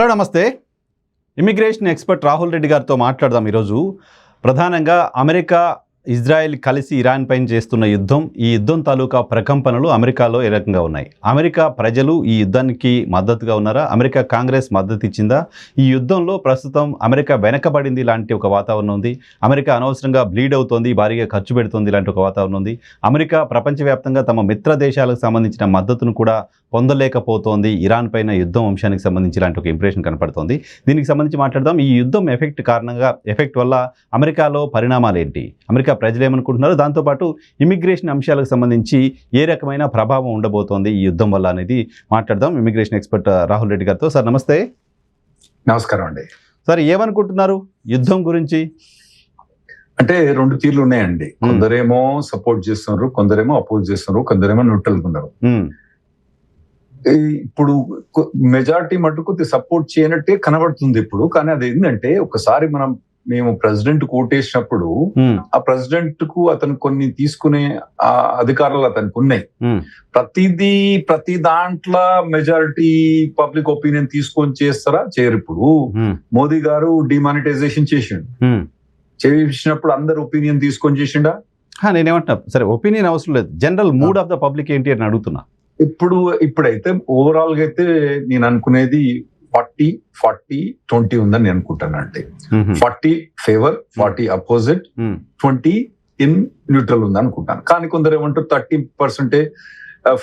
Hello నమస్తే. Immigration expert Rahul Reddy గారితో మాట్లాడదాం. ఈరోజు ప్రధానంగా అమెరికా ఇజ్రాయెల్ కలిసి ఇరాన్ పైన చేస్తున్న యుద్ధం, ఈ యుద్ధం తాలూకా ప్రకంపనలు అమెరికాలో ఏ రకంగా ఉన్నాయి? అమెరికా ప్రజలు ఈ యుద్ధానికి మద్దతుగా ఉన్నారా? అమెరికా కాంగ్రెస్ మద్దతు ఇచ్చిందా? ఈ యుద్ధంలో ప్రస్తుతం అమెరికా వెనకబడింది లాంటి ఒక వాతావరణం ఉంది. అమెరికా అనవసరంగా బ్లీడ్ అవుతోంది, భారీగా ఖర్చు పెడుతోంది లాంటి ఒక వాతావరణం ఉంది. అమెరికా ప్రపంచవ్యాప్తంగా తమ మిత్ర దేశాలకు సంబంధించిన మద్దతును కూడా పొందలేకపోతోంది. ఇరాన్ పైన యుద్ధం అంశానికి సంబంధించి ఇలాంటి ఒక ఇంప్రెషన్ కనపడుతోంది. దీనికి సంబంధించి మాట్లాడదాం. ఈ యుద్ధం ఎఫెక్ట్ వల్ల అమెరికాలో పరిణామాలు ఏంటి, అమెరికా ప్రజలు ఏమనుకుంటున్నారు, దాంతోపాటు ఇమిగ్రేషన్ అంశాలకు సంబంధించి ఏ రకమైన ప్రభావం ఉండబోతోంది ఈ యుద్ధం వల్ల అనేది మాట్లాడదాం ఇమిగ్రేషన్ ఎక్స్పర్ట్ రాహుల్ రెడ్డి గారితో. సార్ నమస్తే. నమస్కారం అండి. సార్ ఏమనుకుంటున్నారు యుద్ధం గురించి? అంటే రెండు తీర్లు ఉన్నాయండి. కొందరేమో సపోర్ట్ చేస్తున్నారు, కొందరేమో అపోజ్ చేస్తున్నారు, కొందరేమో న్యూట్రల్ ఉన్నారు. ఇప్పుడు మెజారిటీ మటుకు సపోర్ట్ చేయనట్టే కనబడుతుంది ఇప్పుడు. కానీ అది ఏంటంటే ఒకసారి మేము ప్రెసిడెంట్ కోటేసినప్పుడు ఆ ప్రెసిడెంట్ కు అతను కొన్ని తీసుకునే అధికారాలు అతనికి ఉన్నాయి. ప్రతి దాంట్లో మెజారిటీ పబ్లిక్ ఒపీనియన్ తీసుకొని చేస్తారా? చేయరు. ఇప్పుడు మోదీ గారు డిమానిటైజేషన్ చేసినప్పుడు అందరు ఒపీనియన్ తీసుకొని చేసిండా? నేనేమంటున్నా, సరే ఒపీనియన్ అవసరం లేదు, general mood of the public ఏంటి అని అడుగుతున్నా. ఇప్పుడైతే ఓవరాల్ గా అయితే నేను అనుకునేది 40-40-20 ఉందని నేను అనుకుంటానండి. 40 ఫేవర్, 40 అపోజిట్, 20 ఇన్ న్యూట్రల్ ఉంది అనుకుంటాను. కానీ కొందరు ఏమంటారు 30%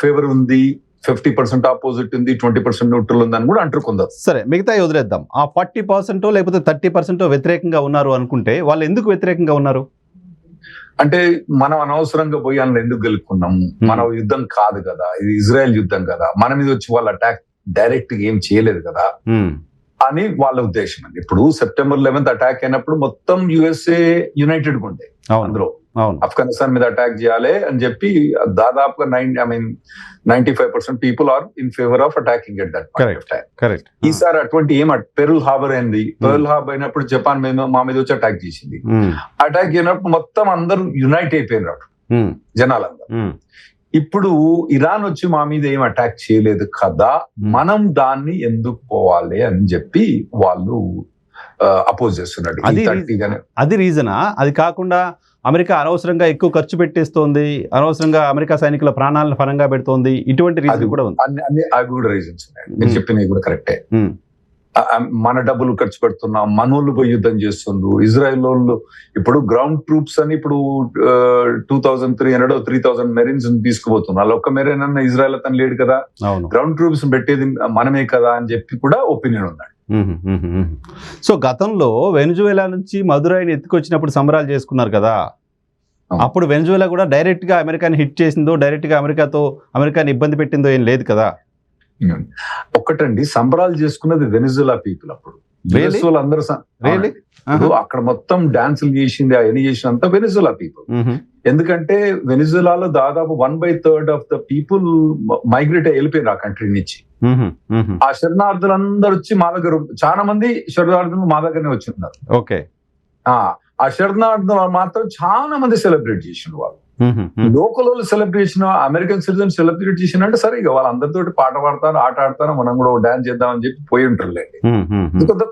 ఫేవర్ ఉంది, 50% ఆపోజిట్ ఉంది, 20% న్యూట్రల్ ఉంది అని కూడా అంటారు కొందరు. సరే, మిగతా వదిలేద్దాం. ఆ 40% లేకపోతే 30% వ్యతిరేకంగా ఉన్నారు అనుకుంటే వాళ్ళు ఎందుకు వ్యతిరేకంగా ఉన్నారు? అంటే మనం అనవసరంగా పోయి అందులో ఎందుకు గెలుక్కున్నాము, మన యుద్ధం కాదు కదా, ఇది ఇజ్రాయెల్ యుద్ధం కదా, మన మీద వచ్చి వాళ్ళు అటాక్ డైరెక్ట్ గా ఏం చేయలేదు కదా అని వాళ్ళ ఉద్దేశం అండి. ఇప్పుడు September 11th అటాక్ అయినప్పుడు మొత్తం USA యునైటెడ్ గా ఉండే, అందులో ఆఫ్ఘనిస్తాన్ మీద అటాక్ చేయాలి అని చెప్పి దాదాపుగా 95% people are in favour of attacking at that point of time. ఈసారి అటువంటి పెర్ల్ హార్బర్ అయింది. పెర్ల్ హార్బర్ అయినప్పుడు జపాన్ మీద మా మీద వచ్చి అటాక్ చేసింది. అటాక్ అయినప్పుడు మొత్తం అందరూ యునైట్ అయిపోయినారు జనాలందరూ. ఇప్పుడు ఇరాన్ వచ్చి మా మీద ఏం అటాక్ చేయలేదు కదా, మనం దాన్ని ఎందుకు పోవాలి అని చెప్పి వాళ్ళు అపోజ్ చేస్తున్నారు. అది రీజనా? అది కాకుండా అమెరికా అనవసరంగా ఎక్కువ ఖర్చు పెట్టేస్తోంది, అనవసరంగా అమెరికా సైనికుల ప్రాణాలను పరంగా పెడుతోంది, ఇటువంటి రీజన్ కూడా ఉంది. అవి కూడా రీజన్స్ ఉన్నాయి. నేను చెప్పినవి కూడా కరెక్టే. మన డబ్బులు ఖర్చు పెడుతున్నాం, మనోళ్ళు పోయి యుద్ధం చేస్తుండ్రు. ఇజ్రాయెల్ వాళ్ళు ఇప్పుడు గ్రౌండ్ ట్రూప్స్ అని ఇప్పుడు 2300-3000 మెరీన్స్ తీసుకుపోతున్నారు. వాళ్ళు ఒక్క మెరీన్ అన్న ఇజ్రాయెల్ అతను లేడు కదా, గ్రౌండ్ ట్రూప్స్ పెట్టేది మనమే కదా అని చెప్పి కూడా ఒపీనియన్ ఉందండి. సో గతంలో వెనిజువేలా నుంచి మదురైని ఎత్తుకొచ్చినప్పుడు సంబరాలు చేసుకున్నారు కదా, అప్పుడు వెనిజువేలా కూడా డైరెక్ట్ గా అమెరికాని హిట్ చేసిందో, డైరెక్ట్ గా అమెరికాని ఇబ్బంది పెట్టిందో ఏం లేదు కదా. ఒక్కటండి, సంబరాలు చేసుకున్నది వెనిజులా పీపుల్. అప్పుడు అందరూ అక్కడ మొత్తం డాన్సులు చేసింది, అవన్నీ చేసినంత వెనిజులా పీపుల్. ఎందుకంటే వెనిజులాలో దాదాపు 1/3 ఆఫ్ ద పీపుల్ మైగ్రేట్ వెళ్ళిపోయారు ఆ కంట్రీ నుంచి. ఆ శరణార్థులు అందరూ వచ్చి మా దగ్గర, చాలా మంది శరణార్థులు మా దగ్గరనే వచ్చి ఉన్నారు. ఓకే, ఆ శరణార్థులు మాత్రం చాలా మంది సెలబ్రేట్ చేసిన వాళ్ళు. లోకల్ వాళ్ళు సెలబ్రేషన్, అమెరికన్ సిటిజన్ సెలబ్రేట్ చేసిన అంటే సరే, ఇక వాళ్ళందరితో పాట పాడతారు, ఆట ఆడతారు, మనం కూడా డాన్స్ చేద్దాం అని చెప్పి పోయి ఉంటారులేండి.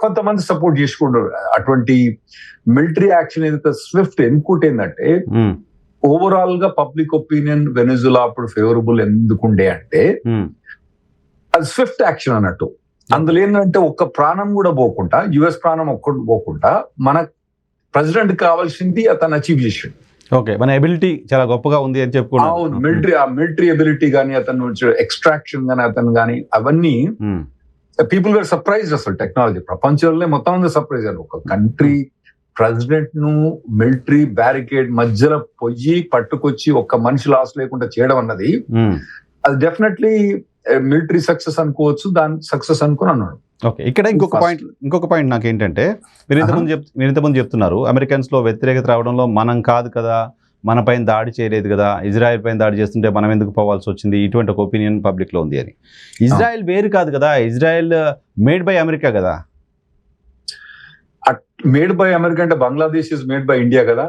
కొంతమంది సపోర్ట్ చేసుకుంటారు. అటువంటి మిలిటరీ యాక్షన్ ఏదైతే స్విఫ్ట్ ఇంకోటి ఏంటంటే, ఓవరాల్ గా పబ్లిక్ ఒపీనియన్ వెనిజులా అప్పుడు ఫేవరబుల్ ఎందుకుండే అంటే అది స్విఫ్ట్ యాక్షన్ అన్నట్టు. అందులో ఏంటంటే ఒక్క ప్రాణం కూడా పోకుండా, యుఎస్ ప్రాణం ఒక్కటి పోకుండా మన ప్రెసిడెంట్ కావాల్సింది అతను అచీవ్ చేసాడు. ఓకే, మన ఎబిలిటీ చాలా గొప్పగా ఉంది అని చెప్పుకున్నాను. అవును, మిలిటరీ ఎబిలిటీ గానీ, అతను ఎక్స్ట్రాక్షన్ గానీ, అతను గానీ, అవన్నీ పీపుల్ వేర్ సర్ప్రైజ్. అసలు టెక్నాలజీ ప్రపంచంలో మొత్తం మంది సర్ప్రైజ్ అయ్యారు. ఒక కంట్రీ ప్రెసిడెంట్ ను మిలిటరీ బ్యారికేడ్ మధ్యలో పొయ్యి పట్టుకొచ్చి ఒక్క మనిషి లాస్ లేకుండా చేయడం అన్నది, అది డెఫినెట్లీ మిలిటరీ సక్సెస్ అనుకోవచ్చు, దాని సక్సెస్ అనుకుని అన్నాడు. ఓకే, ఇక్కడ ఇంకొక పాయింట్ నాకు ఏంటంటే, మీరు ఇంతకుముందు చెప్తున్నారు అమెరికన్స్ లో వ్యతిరేకత రావడంలో మనం కాదు కదా, మన పైన దాడి చేయలేదు కదా, ఇజ్రాయెల్ పైన దాడి చేస్తుంటే మనం ఎందుకు పోవాల్సి వచ్చింది, ఇటువంటి ఒక ఒపీనియన్ పబ్లిక్ లో ఉంది అని. ఇజ్రాయెల్ వేరు కాదు కదా, ఇజ్రాయెల్ మేడ్ బై అమెరికా కదా. మేడ్ బై అమెరికా అంటే Bangladesh is made by India కదా.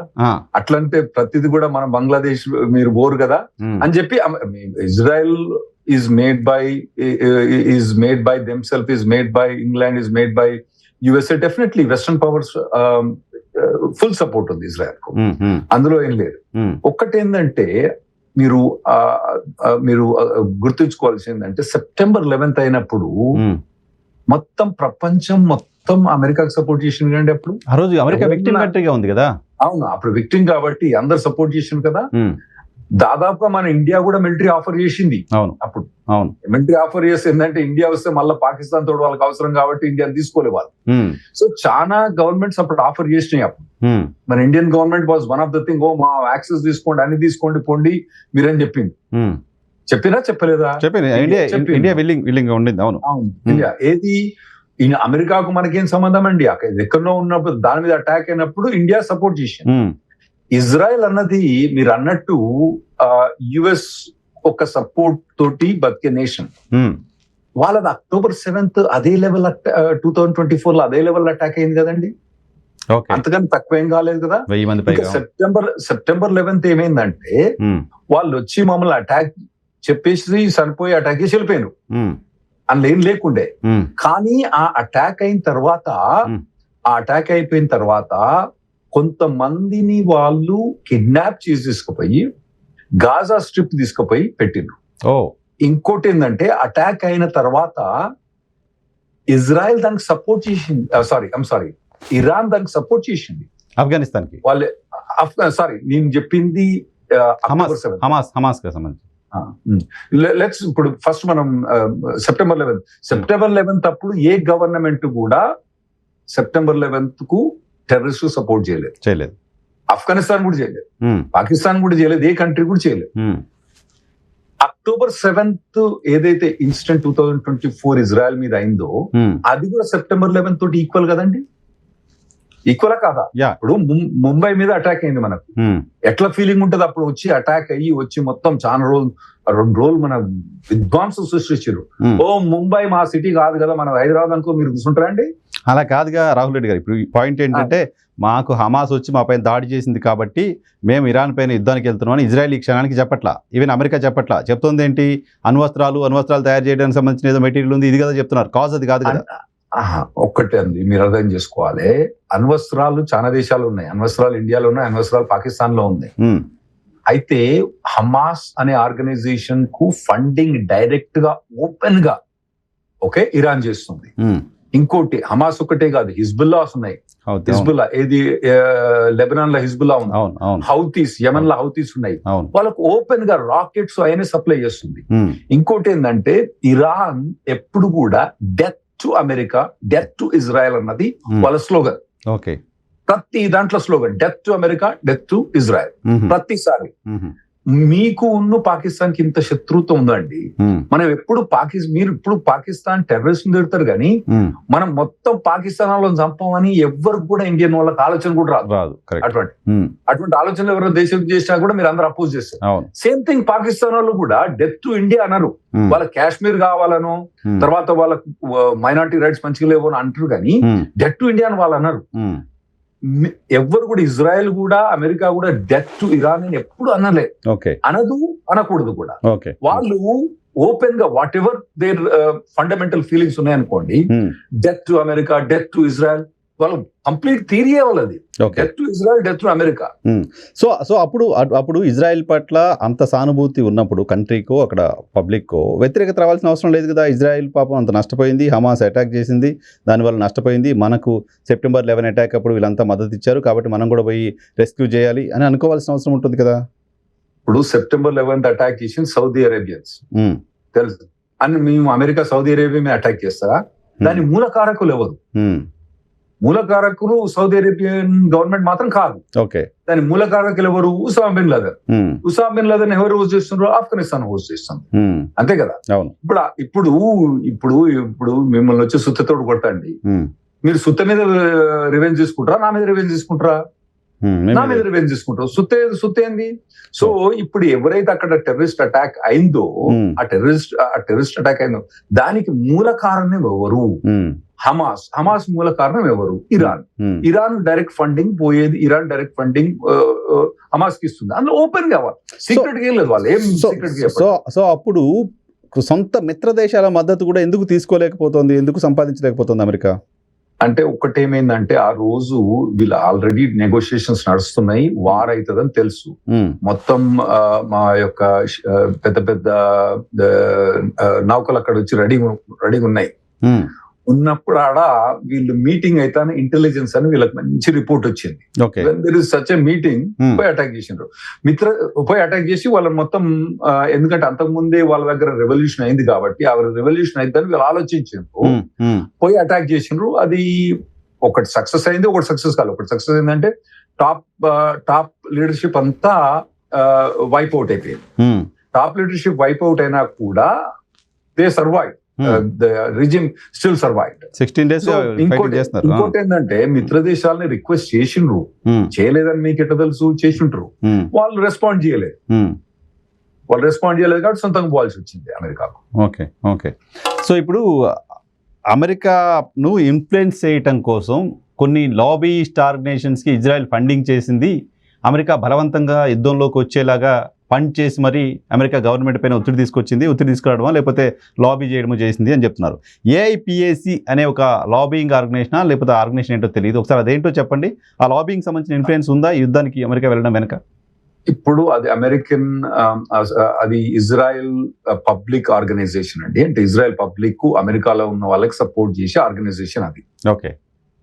అట్లంటే ప్రతిది కూడా మనం బంగ్లాదేశ్ మీరు బోరు కదా అని చెప్పి Israel is made by themselves, is made by England, is made by USA. Definitely Western powers full support ఉంది ఇజ్రాయెల్ కు, అందులో ఏం లేదు. ఒక్కటేందంటే మీరు గుర్తుంచుకోవాల్సింది ఏంటంటే సెప్టెంబర్ 11th అయినప్పుడు మొత్తం ప్రపంచం మొత్తం అమెరికాకి సపోర్ట్ చేసింది కండి. అప్పుడు ఆ రోజు అమెరికా విక్టిమ్ కంట్రీగా ఉంది కదా. అవును, అప్పుడు విక్టిమ్ కాబట్టి అందరు సపోర్ట్ చేసింది కదా. దాదాపుగా మన ఇండియా కూడా మిలిటరీ ఆఫర్ చేసింది. అవును, అప్పుడు అవును, మిలిటరీ ఆఫర్ చేస్తే ఏంటంటే ఇండియా వస్తే మళ్ళీ పాకిస్తాన్ తోడు వాళ్ళకి అవసరం కాబట్టి ఇండియా తీసుకోలే వాళ్ళు. సో చాలా గవర్నమెంట్స్ అప్పుడు ఆఫర్ చేసినాయి. అప్పుడు మన Indian government was one of the thing, ఓ మా యాక్సెస్ తీసుకోండి, అన్ని తీసుకోండి, పొండి మీరని చెప్పింది. చెప్పినా చెప్పలేదా? ఇండియా విల్లింగ్ ఉండింది. అవును, ఇండియా ఏది అమెరికాకు మనకేం సంబంధం అండి? ఎక్కడో ఉన్నప్పుడు దాని మీద అటాక్ అయినప్పుడు ఇండియా సపోర్ట్ చేసింది. ఇజ్రాయెల్ అన్నది మీరు అన్నట్టు యుఎస్ ఒక సపోర్ట్ తోటి బతికే నేషన్. వాళ్ళది October 7th అదే లెవెల్ 2024 లో అదే లెవెల్ అటాక్ అయింది కదండి. అంతకని తక్కువ ఏం కాలేదు కదా. సెప్టెంబర్ 11th ఏమైందంటే వాళ్ళు వచ్చి మమ్మల్ని అటాక్ చెప్పేసి చనిపోయి అటాక్ చేసి వెళ్ళిపోయారు, అందులో ఏం లేకుండే. కానీ ఆ అటాక్ అయిపోయిన తర్వాత కొంతమందిని వాళ్ళు కిడ్నాప్ చేసి తీసుకుపోయి గాజా స్ట్రిప్ తీసుకుపోయి పెట్టిండ్రు. ఇంకోటి ఏంటంటే అటాక్ అయిన తర్వాత ఇజ్రాయెల్ దానికి సపోర్ట్ చేసింది, ఇరాన్ దానికి సపోర్ట్ చేసింది ఆఫ్ఘనిస్తాన్ కి. వాళ్ళే నేను చెప్పింది హమాస్ కి సంబంధించి. లెట్స్ ఇప్పుడు ఫస్ట్ మనం సెప్టెంబర్ 11th అప్పుడు ఏ గవర్నమెంట్ కూడా సెప్టెంబర్ 11th కు టెర్రరిస్ట్ సపోర్ట్ చేయలేదు. ఆఫ్ఘనిస్తాన్ కూడా చేయలేదు, పాకిస్తాన్ కూడా చేయలేదు, ఏ కంట్రీ కూడా చేయలేదు. October 7th ఏదైతే ఇన్సిడెంట్ 2024 ఇజ్రాయెల్ మీద అయిందో అది కూడా సెప్టెంబర్ 11th తోటి ఈక్వల్ కదండి. ఈక్వలా కాదా? ఇప్పుడు ముంబై మీద అటాక్ అయింది మనకు, ఎట్లా ఫీలింగ్ ఉంటుంది? అప్పుడు వచ్చి అటాక్ అయ్యి వచ్చి మొత్తం చాలా రోజులు 2 రోజులు మన విధ్వంసం సృష్టించారు. ఓ ముంబై మా సిటీ కాదు కదా, మన హైదరాబాద్ అనుకో మీరు కూర్చుంటారా అండి? అలా కాదుగా రాహుల్ రెడ్డి గారు. ఇప్పుడు పాయింట్ ఏంటంటే మాకు హమాస్ వచ్చి మా పైన దాడి చేసింది కాబట్టి మేము ఇరాన్ పైన యుద్ధానికి వెళ్తున్నాం అని ఇజ్రాయెల్ ఈ క్షణానికి చెప్పట్లా, ఈవెన్ అమెరికా చెప్పట్లా. చెప్తుంది ఏంటి? అణ్వస్త్రాలు తయారు చేయడానికి సంబంధించిన ఏదో మెటీరియల్ ఉంది, ఇది కదా చెప్తున్నారు. కాజ్ అది కాదు కదా. ఒక్కటే అండి, మీరు అర్థం చేసుకోవాలి. అణ్వస్త్రాలు చాలా దేశాలు ఉన్నాయి, అణ్వస్త్రాలు ఇండియాలో ఉన్నాయి, అణ్వస్త్రాలు పాకిస్తాన్ లో ఉన్నాయి. అయితే హమాస్ అనే ఆర్గనైజేషన్ కు ఫండింగ్ డైరెక్ట్ గా ఓపెన్ గా ఇరాన్ చేస్తుంది. ఇంకోటి హమాస్ ఒకటే కాదు, హిజ్బుల్లాస్ ఉన్నాయి. హిజ్బుల్లా ఏది లెబనాన్ లో హిజ్బుల్లా ఉంది, హౌతీస్ యమన్ లో హౌతీస్ ఉన్నాయి. వాళ్ళకు ఓపెన్ గా రాకెట్స్ అయినా సప్లై చేస్తుంది. ఇంకోటి ఏంటంటే ఇరాన్ ఎప్పుడు కూడా death to America, death to Israel అన్నది వాళ్ళ స్లోగన్. ప్రతి దాంట్లో slogan death to America, death to Israel. ప్రతిసారి మీకు పాకిస్తాన్ కి ఇంత శత్రుత్వం ఉందండి. మనం ఎప్పుడు మీరు ఇప్పుడు పాకిస్తాన్ టెర్రరిస్ట్ తిడతారు కానీ మనం మొత్తం పాకిస్తాన్ వాళ్ళని చంపమని ఎవరికి కూడా ఇండియన్ వాళ్ళకి ఆలోచన కూడా రాదు. అటువంటి ఆలోచనలు ఎవరో దేశం చేసినా కూడా మీరు అందరూ అపోజ్ చేస్తారు. సేమ్ థింగ్ పాకిస్తాన్ వాళ్ళు కూడా డెత్ టు ఇండియా అన్నారు. వాళ్ళ కాశ్మీర్ కావాలను, తర్వాత వాళ్ళకు మైనారిటీ రైట్స్ మంచిగా లేవు అని అంటారు కానీ డెత్ టు ఇండియా అని వాళ్ళు అన్నారు. ఎవ్వరు కూడా ఇజ్రాయెల్ కూడా అమెరికా కూడా డెత్ టు ఇరాన్ అని ఎప్పుడు అనకూడదు కూడా. వాళ్ళు ఓపెన్ గా whatever their fundamental feelings ఉన్నాయనుకోండి, death to America, death to Israel, వాళ్ళు కంప్లీట్ థియరీయే వాళ్ళది. Death to Israel, death to America. So అప్పుడు ఇజ్రాయెల్ పట్ల అంత సానుభూతి ఉన్నప్పుడు కంట్రీకో అక్కడ పబ్లిక్కో వ్యతిరేకత రావాల్సిన అవసరం లేదు కదా. ఇజ్రాయెల్ పాపం అంత నష్టపోయింది, హమాస్ అటాక్ చేసింది, దానివల్ల నష్టపోయింది. మనకు September 11 అటాక్ అప్పుడు వీళ్ళంతా మద్దతు ఇచ్చారు కాబట్టి మనం కూడా పోయి రెస్క్యూ చేయాలి అని అనుకోవాల్సిన అవసరం ఉంటుంది కదా. ఇప్పుడు September 11 అటాక్ చేసింది సౌదీ అరేబియన్స్ తెలుసు అని. మేము అమెరికా సౌదీ అరేబియా మీద అటాక్ చేస్తారా? దాని మూల కారకులు ఎవరు? మూల కారకులు సౌదీ అరేబియన్ గవర్నమెంట్ మాత్రం కాదు. దాని మూల కారకులు ఎవరు? ఉసామా బిన్ లాదెన్ ఎవరు హోస్ట్ చేస్తున్నారు? ఆఫ్ఘనిస్తాన్ హోస్ట్ చేస్తుంది, అంతే కదా. ఇప్పుడు మిమ్మల్ని వచ్చి సుత్తతోడు కొట్టండి, మీరు సుత్త మీద రివెంజ్ తీసుకుంటారా, నా మీద రివెంజ్ తీసుకుంటారా? నా మీద రివెంజ్ తీసుకుంటారు. సుత్తేంది? సో ఇప్పుడు ఎవరైతే అక్కడ టెర్రరిస్ట్ అటాక్ అయిందో, ఆ టెర్రరిస్ట్ అటాక్ అయిందో దానికి మూల కారణం ఎవరు? హమాస్ మూల కారణం ఎవరు? ఇరాన్ డైరెక్ట్ ఫండింగ్ పోయేది, ఇరాన్ డైరెక్ట్ ఫండింగ్ హమాస్ కి ఇస్తుంది. అందులో ఓపెన్ గా సీక్రెట్ గా లేదు, వాళ్ళు ఏం సీక్రెట్ గా. సో అప్పుడు సొంత మిత్ర దేశాల మద్దతు కూడా ఎందుకు తీసుకోలేకపోతుంది, ఎందుకు సంపాదించలేకపోతుంది అమెరికా? అంటే ఒకటేమైందంటే ఆ రోజు వీళ్ళు ఆల్రెడీ నెగోషియేషన్స్ నడుస్తున్నాయి, వార్ అవుతుందని తెలుసు. మొత్తం మా యొక్క పెద్ద పెద్ద నౌకలు అక్కడ వచ్చి రెడీగా ఉన్నాయి. ఉన్నప్పుడు ఆడ వీళ్ళు మీటింగ్ అయితే ఇంటెలిజెన్స్ అని వీళ్ళకి మంచి రిపోర్ట్ వచ్చింది. There is such a meeting, పోయి అటాక్ చేసిండ్రు. పోయి అటాక్ చేసి వాళ్ళని మొత్తం, ఎందుకంటే అంతకుముందే వాళ్ళ దగ్గర రెవల్యూషన్ అయింది కాబట్టి ఆ రెవల్యూషన్ అయిద్దని వీళ్ళు ఆలోచించారు, పోయి అటాక్ చేసిండ్రు. అది ఒకటి సక్సెస్ అయింది, ఒకటి సక్సెస్ కాదు. ఒకటి సక్సెస్ అయిందంటే టాప్ లీడర్షిప్ అంతా వైప్ అవుట్ అయిపోయింది. టాప్ లీడర్షిప్ వైప్ అవుట్ అయినా కూడా they survive. The regime still survived. 16 days ఇంకోటి ఏంటంటే మిత్ర దేశాలని రిక్వెస్ట్ చేసిండ్రు, చేయలేదని మీకు ఎట్లా తెలుసు? చేసిండ్రు, వాళ్ళు రెస్పాండ్ చేయలేదు. కాబట్టి సొంతంగా పోవాల్సి వచ్చింది అమెరికాకు. ఓకే. సో ఇప్పుడు అమెరికాను ఇన్ఫ్లుయెన్స్ చేయటం కోసం కొన్ని లాబీయిస్ట్ ఆర్గనైజేషన్స్కి ఇజ్రాయెల్ ఫండింగ్ చేసింది. అమెరికా బలవంతంగా యుద్ధంలోకి వచ్చేలాగా ఫండ్ చేసి మరి అమెరికా గవర్నమెంట్ పైన ఒత్తిడి తీసుకురావడమా లేకపోతే లాబీ చేయడమో చేసింది అని చెప్తున్నారు. ఏఐపిఏసి అనే ఒక లాబీయింగ్ ఆర్గనైజేషనా లేకపోతే ఆర్గనైజేషన్ ఏంటో తెలియదు, ఒకసారి అదేంటో చెప్పండి. ఆ లాబీయింగ్ సంబంధించిన ఇన్ఫ్లుయెన్స్ ఉందా ఈ యుద్ధానికి అమెరికా వెళ్ళడం వెనక? ఇప్పుడు అది అది ఇజ్రాయెల్ పబ్లిక్ ఆర్గనైజేషన్ అండి. అంటే ఇజ్రాయెల్ పబ్లిక్ అమెరికాలో ఉన్న వాళ్ళకి సపోర్ట్ చేసే ఆర్గనైజేషన్ అది. ఓకే.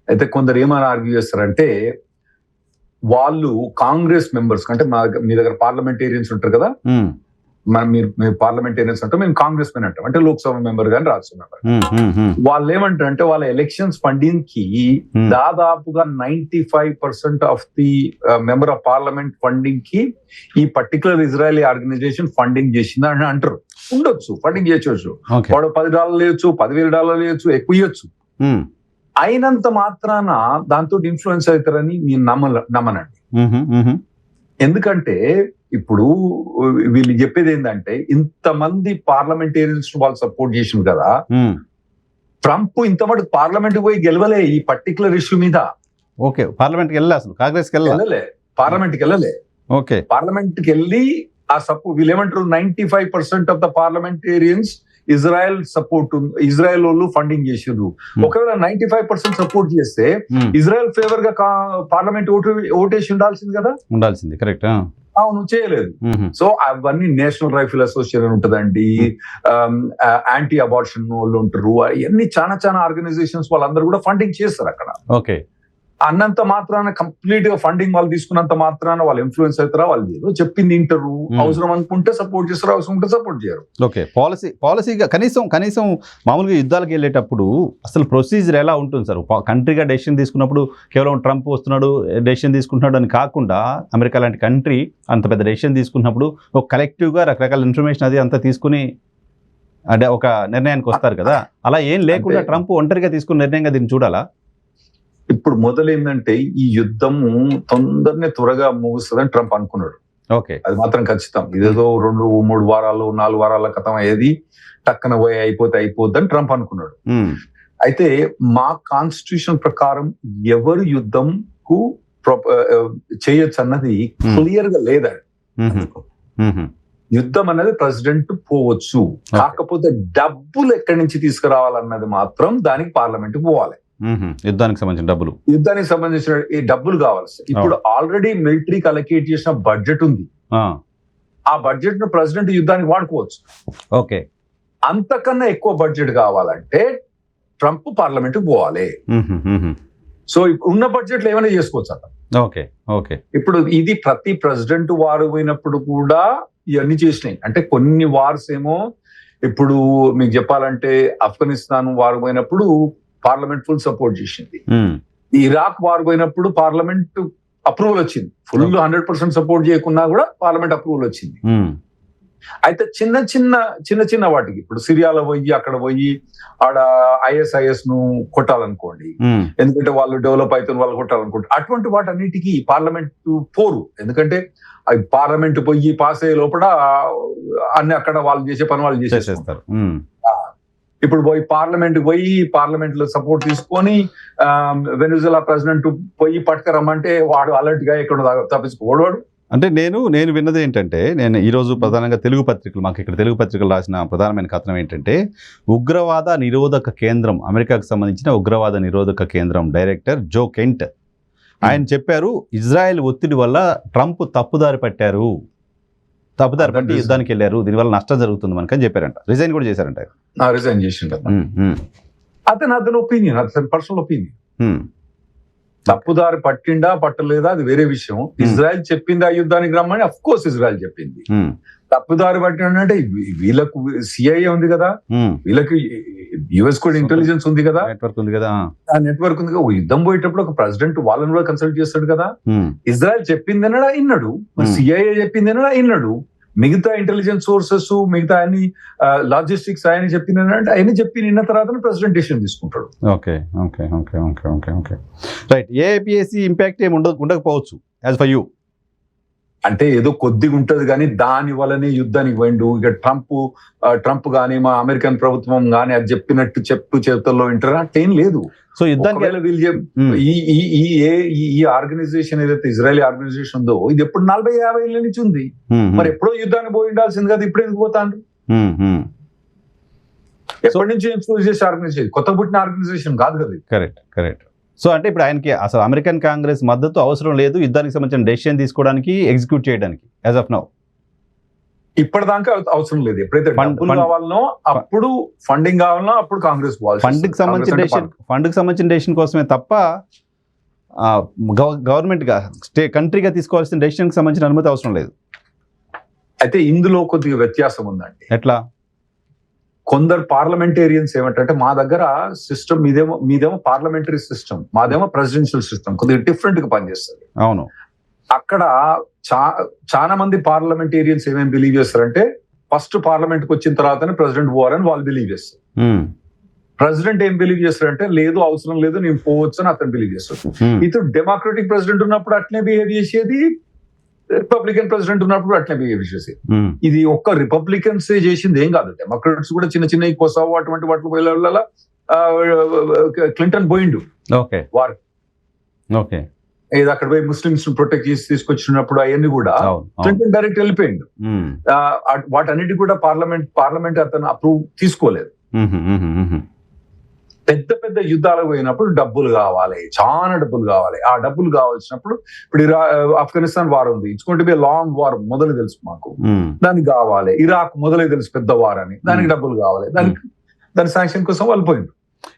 అయితే కొందరు ఏమైనా ఆర్గ్యూ చేస్తారంటే వాళ్ళు కాంగ్రెస్ మెంబర్స్ అంటే మీ దగ్గర పార్లమెంటేరియన్స్ ఉంటారు కదా, మీరు పార్లమెంటేరియన్స్ అంటే మేము కాంగ్రెస్ మెన్ అంటాం, అంటే లోక్సభ మెంబర్ కానీ రాజ్యసభ మెంబర్. వాళ్ళు ఏమంటారు అంటే వాళ్ళ ఎలక్షన్స్ ఫండింగ్ కి దాదాపుగా 95% of the member of parliament funding కి ఈ పర్టికులర్ ఇజ్రాయలీ ఆర్గనైజేషన్ ఫండింగ్ చేసింది అని అంటారు. ఉండొచ్చు, ఫండింగ్ చేయొచ్చు, వాడు $10 వేయచ్చు, $10,000 వేయచ్చు, ఎక్కువ ఇవ్వచ్చు. అయినంత మాత్రాన దాంతో ఇన్ఫ్లుయెన్స్ అవుతారని నేను నమ్మనండి. ఎందుకంటే ఇప్పుడు వీళ్ళు చెప్పేది ఏంటంటే ఇంతమంది పార్లమెంటేరియన్స్ వాళ్ళు సపోర్ట్ చేసింది కదా, ట్రంప్ ఇంతమటుకు పార్లమెంట్ పోయి గెలవలే ఈ పర్టికులర్ ఇష్యూ మీద. ఓకే, పార్లమెంట్ కి వెళ్ళలే, అసలు కాంగ్రెస్ కి వెళ్ళలే, పార్లమెంట్ కి వెళ్ళలే. ఓకే, పార్లమెంట్ కి వెళ్ళి ఆ సపోర్ట్ వీళ్ళు ఏమంటారు 95% of the parliamentarians Israel support, Israel వాళ్ళు ఫండింగ్ చేసిండ్రు. ఒకవేళ 95% సపోర్ట్ చేస్తే ఇజ్రాయెల్ ఫేవర్ గా పార్లమెంట్ ఓటేసి ఉండాల్సింది కదా. ఉండాల్సింది, కరెక్ట్. అవును, చేయలేదు. సో అవన్నీ నేషనల్ రైఫిల్ అసోసియేషన్ ఉంటదండి, యాంటీ అబార్షన్ వాళ్ళు ఉంటారు, అవన్నీ చాలా ఆర్గనైజేషన్స్ వాళ్ళందరూ కూడా ఫండింగ్ చేస్తారు అక్కడ. ఓకే, అన్నంత మాత్రాన కంప్లీట్ గా ఫండింగ్ వాళ్ళు తీసుకున్నంత మాత్రాన వాళ్ళు ఇన్ఫ్లుయెన్స్ అవుతారా? వాళ్ళు ఏదో చెప్పింది వింటారు, అవసరం అనుకుంటే సపోర్ట్ చేస్తారు, అవసరం ఉంటే సపోర్ట్ చేయరు. ఓకే, పాలసీగా కనీసం మామూలుగా యుద్ధాలకు వెళ్ళేటప్పుడు అసలు ప్రొసీజర్ ఎలా ఉంటుంది సార్? కంట్రీగా డెసిషన్ తీసుకున్నప్పుడు కేవలం ట్రంప్ వస్తున్నాడు డెసిషన్ తీసుకుంటున్నాడు అని కాకుండా అమెరికా లాంటి కంట్రీ అంత పెద్ద డెసిషన్ తీసుకున్నప్పుడు ఒక కలెక్టివ్గా రకరకాల ఇన్ఫర్మేషన్ అది అంతా తీసుకుని అంటే ఒక నిర్ణయానికి వస్తారు కదా. అలా ఏం లేకుండా ట్రంప్ ఒంటరిగా తీసుకున్న నిర్ణయంగా దీన్ని చూడాలా? ఇప్పుడు మొదలైందంటే ఈ యుద్ధము త్వరగా ముగుస్తుందని ట్రంప్ అనుకున్నాడు. ఓకే, అది మాత్రం ఖచ్చితం. ఇదేదో 2-3 వారాలు 4 వారాల కథం అయ్యేది, టక్కన పోయి అయిపోద్దని ట్రంప్ అనుకున్నాడు. అయితే మా కాన్స్టిట్యూషన్ ప్రకారం ఎవరు యుద్ధంకు చేయొచ్చు అన్నది క్లియర్ గా లేదండి. యుద్ధం అనేది ప్రెసిడెంట్ పోవచ్చు, కాకపోతే డబ్బులు ఎక్కడి నుంచి తీసుకురావాలన్నది మాత్రం దానికి పార్లమెంట్ పోవాలి. యుద్ధానికి సంబంధించిన ఈ డబ్బులు కావాల్సి. ఇప్పుడు ఆల్రెడీ మిలిటరీకి అలొకేట్ చేసిన బడ్జెట్ ఉంది, ఆ బడ్జెట్ ను ప్రెసిడెంట్ యుద్ధానికి వాడుకోవచ్చు. ఓకే, అంతకన్నా ఎక్కువ బడ్జెట్ కావాలంటే ట్రంప్ పార్లమెంట్ పోవాలి. సో ఉన్న బడ్జెట్ లో ఏమైనా చేసుకోవచ్చు అతను. ఓకే ఓకే, ఇప్పుడు ఇది ప్రతి ప్రెసిడెంట్ వారు పోయినప్పుడు కూడా ఇవన్నీ చేసినాయి. అంటే కొన్ని వార్స్ ఏమో ఇప్పుడు మీకు చెప్పాలంటే ఆఫ్ఘనిస్తాన్ వారు పోయినప్పుడు పార్లమెంట్ ఫుల్ సపోర్ట్ చేసింది. ఇరాక్ వార్ పోయినప్పుడు పార్లమెంట్ అప్రూవల్ వచ్చింది. ఫుల్ 100% సపోర్ట్ చేయకున్నా కూడా పార్లమెంట్ అప్రూవల్ వచ్చింది. అయితే చిన్న వాటికి ఇప్పుడు సిరియాలో పోయి అక్కడ పోయి ఆడ ISIS ను కొట్టాలనుకోండి, ఎందుకంటే వాళ్ళు డెవలప్ అవుతున్న వాళ్ళు కొట్టాలనుకుంటారు, అటువంటి వాటన్నిటికీ పార్లమెంట్ పోరు. ఎందుకంటే పార్లమెంట్ పోయి పాస్ అయ్యే లోపల అన్ని అక్కడ వాళ్ళు చేసే పని వాళ్ళు చేసేస్తారు. ఇప్పుడు పార్లమెంట్ లో సపోర్ట్ తీసుకొని వెనిజులా ప్రెసిడెంట్ పోయి పట్టుకరమ్మంటే వాడు అలర్ట్ గా ఎక్కడ తప్పించుకోడు. అంటే నేను విన్నది ఏంటంటే, నేను ఈరోజు ప్రధానంగా తెలుగు పత్రికలు, మాకు ఇక్కడ తెలుగు పత్రికలు రాసిన ప్రధానమైన కథనం ఏంటంటే, ఉగ్రవాద నిరోధక కేంద్రం, అమెరికాకు సంబంధించిన ఉగ్రవాద నిరోధక కేంద్రం డైరెక్టర్ జో కెంట్ ఆయన చెప్పారు, ఇజ్రాయెల్ ఒత్తిడి వల్ల ట్రంప్ తప్పుదారి పట్టి యుద్ధానికి వెళ్ళారు, దీనివల్ల నష్టం జరుగుతుంది మనకని చెప్పారంట. రిజైన్ కూడా చేశారంట. రిజైన్ చేసిండు అతని ఒపీనియన్, అతని పర్సనల్ ఒపీనియన్. తప్పుదారి పట్టిండా పట్టలేదా అది వేరే విషయం. ఇజ్రాయెల్ చెప్పింది ఆ యుద్ధానికి రమ్మని, అఫ్ కోర్స్ ఇజ్రాయెల్ చెప్పింది. తప్పుదారి పట్టిండంటే వీళ్ళకు సిఐఏ ఉంది కదా, వీళ్ళకి యుఎస్ కూడా ఇంటెలిజెన్స్ ఉంది కదా, నెట్వర్క్ ఉంది కదా, ఆ నెట్వర్క్ ఉంది కదా. యుద్ధం పోయేటప్పుడు ఒక ప్రెసిడెంట్ వాళ్ళని కూడా కన్సల్ట్ చేస్తాడు కదా. ఇజ్రాయెల్ చెప్పిందనడా ఇన్నాడు, సిఐఏ చెప్పిందనడా ఇన్నాడు, మిగతా ఇంటెలిజెన్స్ సోర్సెస్, మిగతా అన్ని లాజిస్టిక్స్ ఆయన చెప్పిందంటే ఆయన చెప్పి నిన్న తర్వాత ప్రెసిడెంట్ డిసిషన్ తీసుకుంటాడు. Okay okay okay okay okay okay right. AIPSC impact ఏమి ఉండకపోవచ్చు యాజ్ ఫర్ యూ. అంటే ఏదో కొద్దిగా ఉంటది కానీ దాని వల్లనే యుద్ధానికి పోయిండు. ఇక ట్రంప్ కానీ మా అమెరికన్ ప్రభుత్వం కానీ అది చెప్పినట్టు చేతుల్లో వింటారా అట్లేం లేదు. సో యుద్ధానికి వీళ్ళు ఈ ఆర్గనైజేషన్ ఏదైతే ఇజ్రాయలీ ఆర్గనైజేషన్ ఉందో ఇది ఎప్పుడు 40-50 ఏళ్ళ నుంచి ఉంది. మరి ఎప్పుడో యుద్ధానికి పోయి ఉండాల్సింది కదా, ఇప్పుడు ఎందుకు పోతాండ్రు? ఎప్పటి నుంచి ఇన్ఫ్లూయెన్స్ చేసే ఆర్గనైజేషన్, కొత్త పుట్టిన ఆర్గనైజేషన్ కాదు కదా. Correct correct. సో అంటే ఇప్పుడు ఆయనకి అసలు అమెరికన్ కాంగ్రెస్ మద్దతు అవసరం లేదు యుద్ధానికి సంబంధించిన డెసిషన్ తీసుకోవడానికి, ఎగ్జిక్యూట్ చేయడానికి యాజ్ ఆఫ్ నౌ. ఇప్పటిదాకా అవసరం లేదు. ఎప్పుడైతే డబ్బులు కావాలనో అప్పుడు, ఫండింగ్ కావాలనో అప్పుడు కాంగ్రెస్ ఫండ్కి సంబంధించిన డెసిషన్ కోసమే తప్ప గవర్నమెంట్గా కంట్రీగా తీసుకోవాల్సిన డెసిషన్కి సంబంధించిన అనుమతి అవసరం లేదు. అయితే ఇందులో కొద్దిగా వ్యత్యాసం ఉందండి. ఎట్లా? కొందరు పార్లమెంటేరియన్స్ ఏమంటే మా దగ్గర సిస్టమ్ మీదేమో పార్లమెంటరీ సిస్టమ్, మాదేమో ప్రెసిడెన్షియల్ సిస్టమ్, కొద్దిగా డిఫరెంట్ గా పనిచేస్తుంది. అవును. అక్కడ చాలా మంది పార్లమెంటేరియన్స్ ఏమేమి బిలీవ్ చేస్తారంటే ఫస్ట్ పార్లమెంట్ కి వచ్చిన తర్వాతనే ప్రెసిడెంట్ పోవాలని వాళ్ళు బిలీవ్ చేస్తారు. ప్రెసిడెంట్ ఏం బిలీవ్ చేస్తారంటే లేదు అవసరం లేదు నేను పోవచ్చు అని అతను బిలీవ్ చేస్తాడు. ఇతడు డెమోక్రటిక్ ప్రెసిడెంట్ ఉన్నప్పుడు అట్లే బిహేవ్ చేసేది, రిపబ్లికన్ ప్రెసిడెంట్ ఉన్నప్పుడు అట్లే బిహేవ్ చేసేది. ఇది ఒక్క రిపబ్లికన్స్ చేసింది ఏం కాదు, డెమోక్రాట్స్ కూడా చిన్న చిన్న కొసావో అటువంటి వాటి పోయేలా క్లింటన్ పోయిండు వార్. ఓకే. ఏది అక్కడ పోయి ముస్లిమ్స్ ప్రొటెక్ట్ చేసి తీసుకొచ్చినప్పుడు అవన్నీ కూడా క్లింటన్ డైరెక్ట్ వెళ్ళిపోయిండు. వాటన్నిటి కూడా పార్లమెంట్ అతను అప్రూవ్ తీసుకోలేదు. పెద్ద పెద్ద యుద్ధాలకు పోయినప్పుడు డబ్బులు కావాలి, చాలా డబ్బులు కావాలి. ఆ డబ్బులు కావాల్సినప్పుడు ఇప్పుడు ఆఫ్ఘనిస్తాన్ వార్ ఉంది, it's going to be a long war, మొదలు తెలుసు మాకు, దానికి కావాలి. ఇరాక్ మొదలై తెలుసు పెద్ద వార్ అని, దానికి డబ్బులు కావాలి, దాని శాంక్షన్ కోసం వాళ్ళు పోయిండు.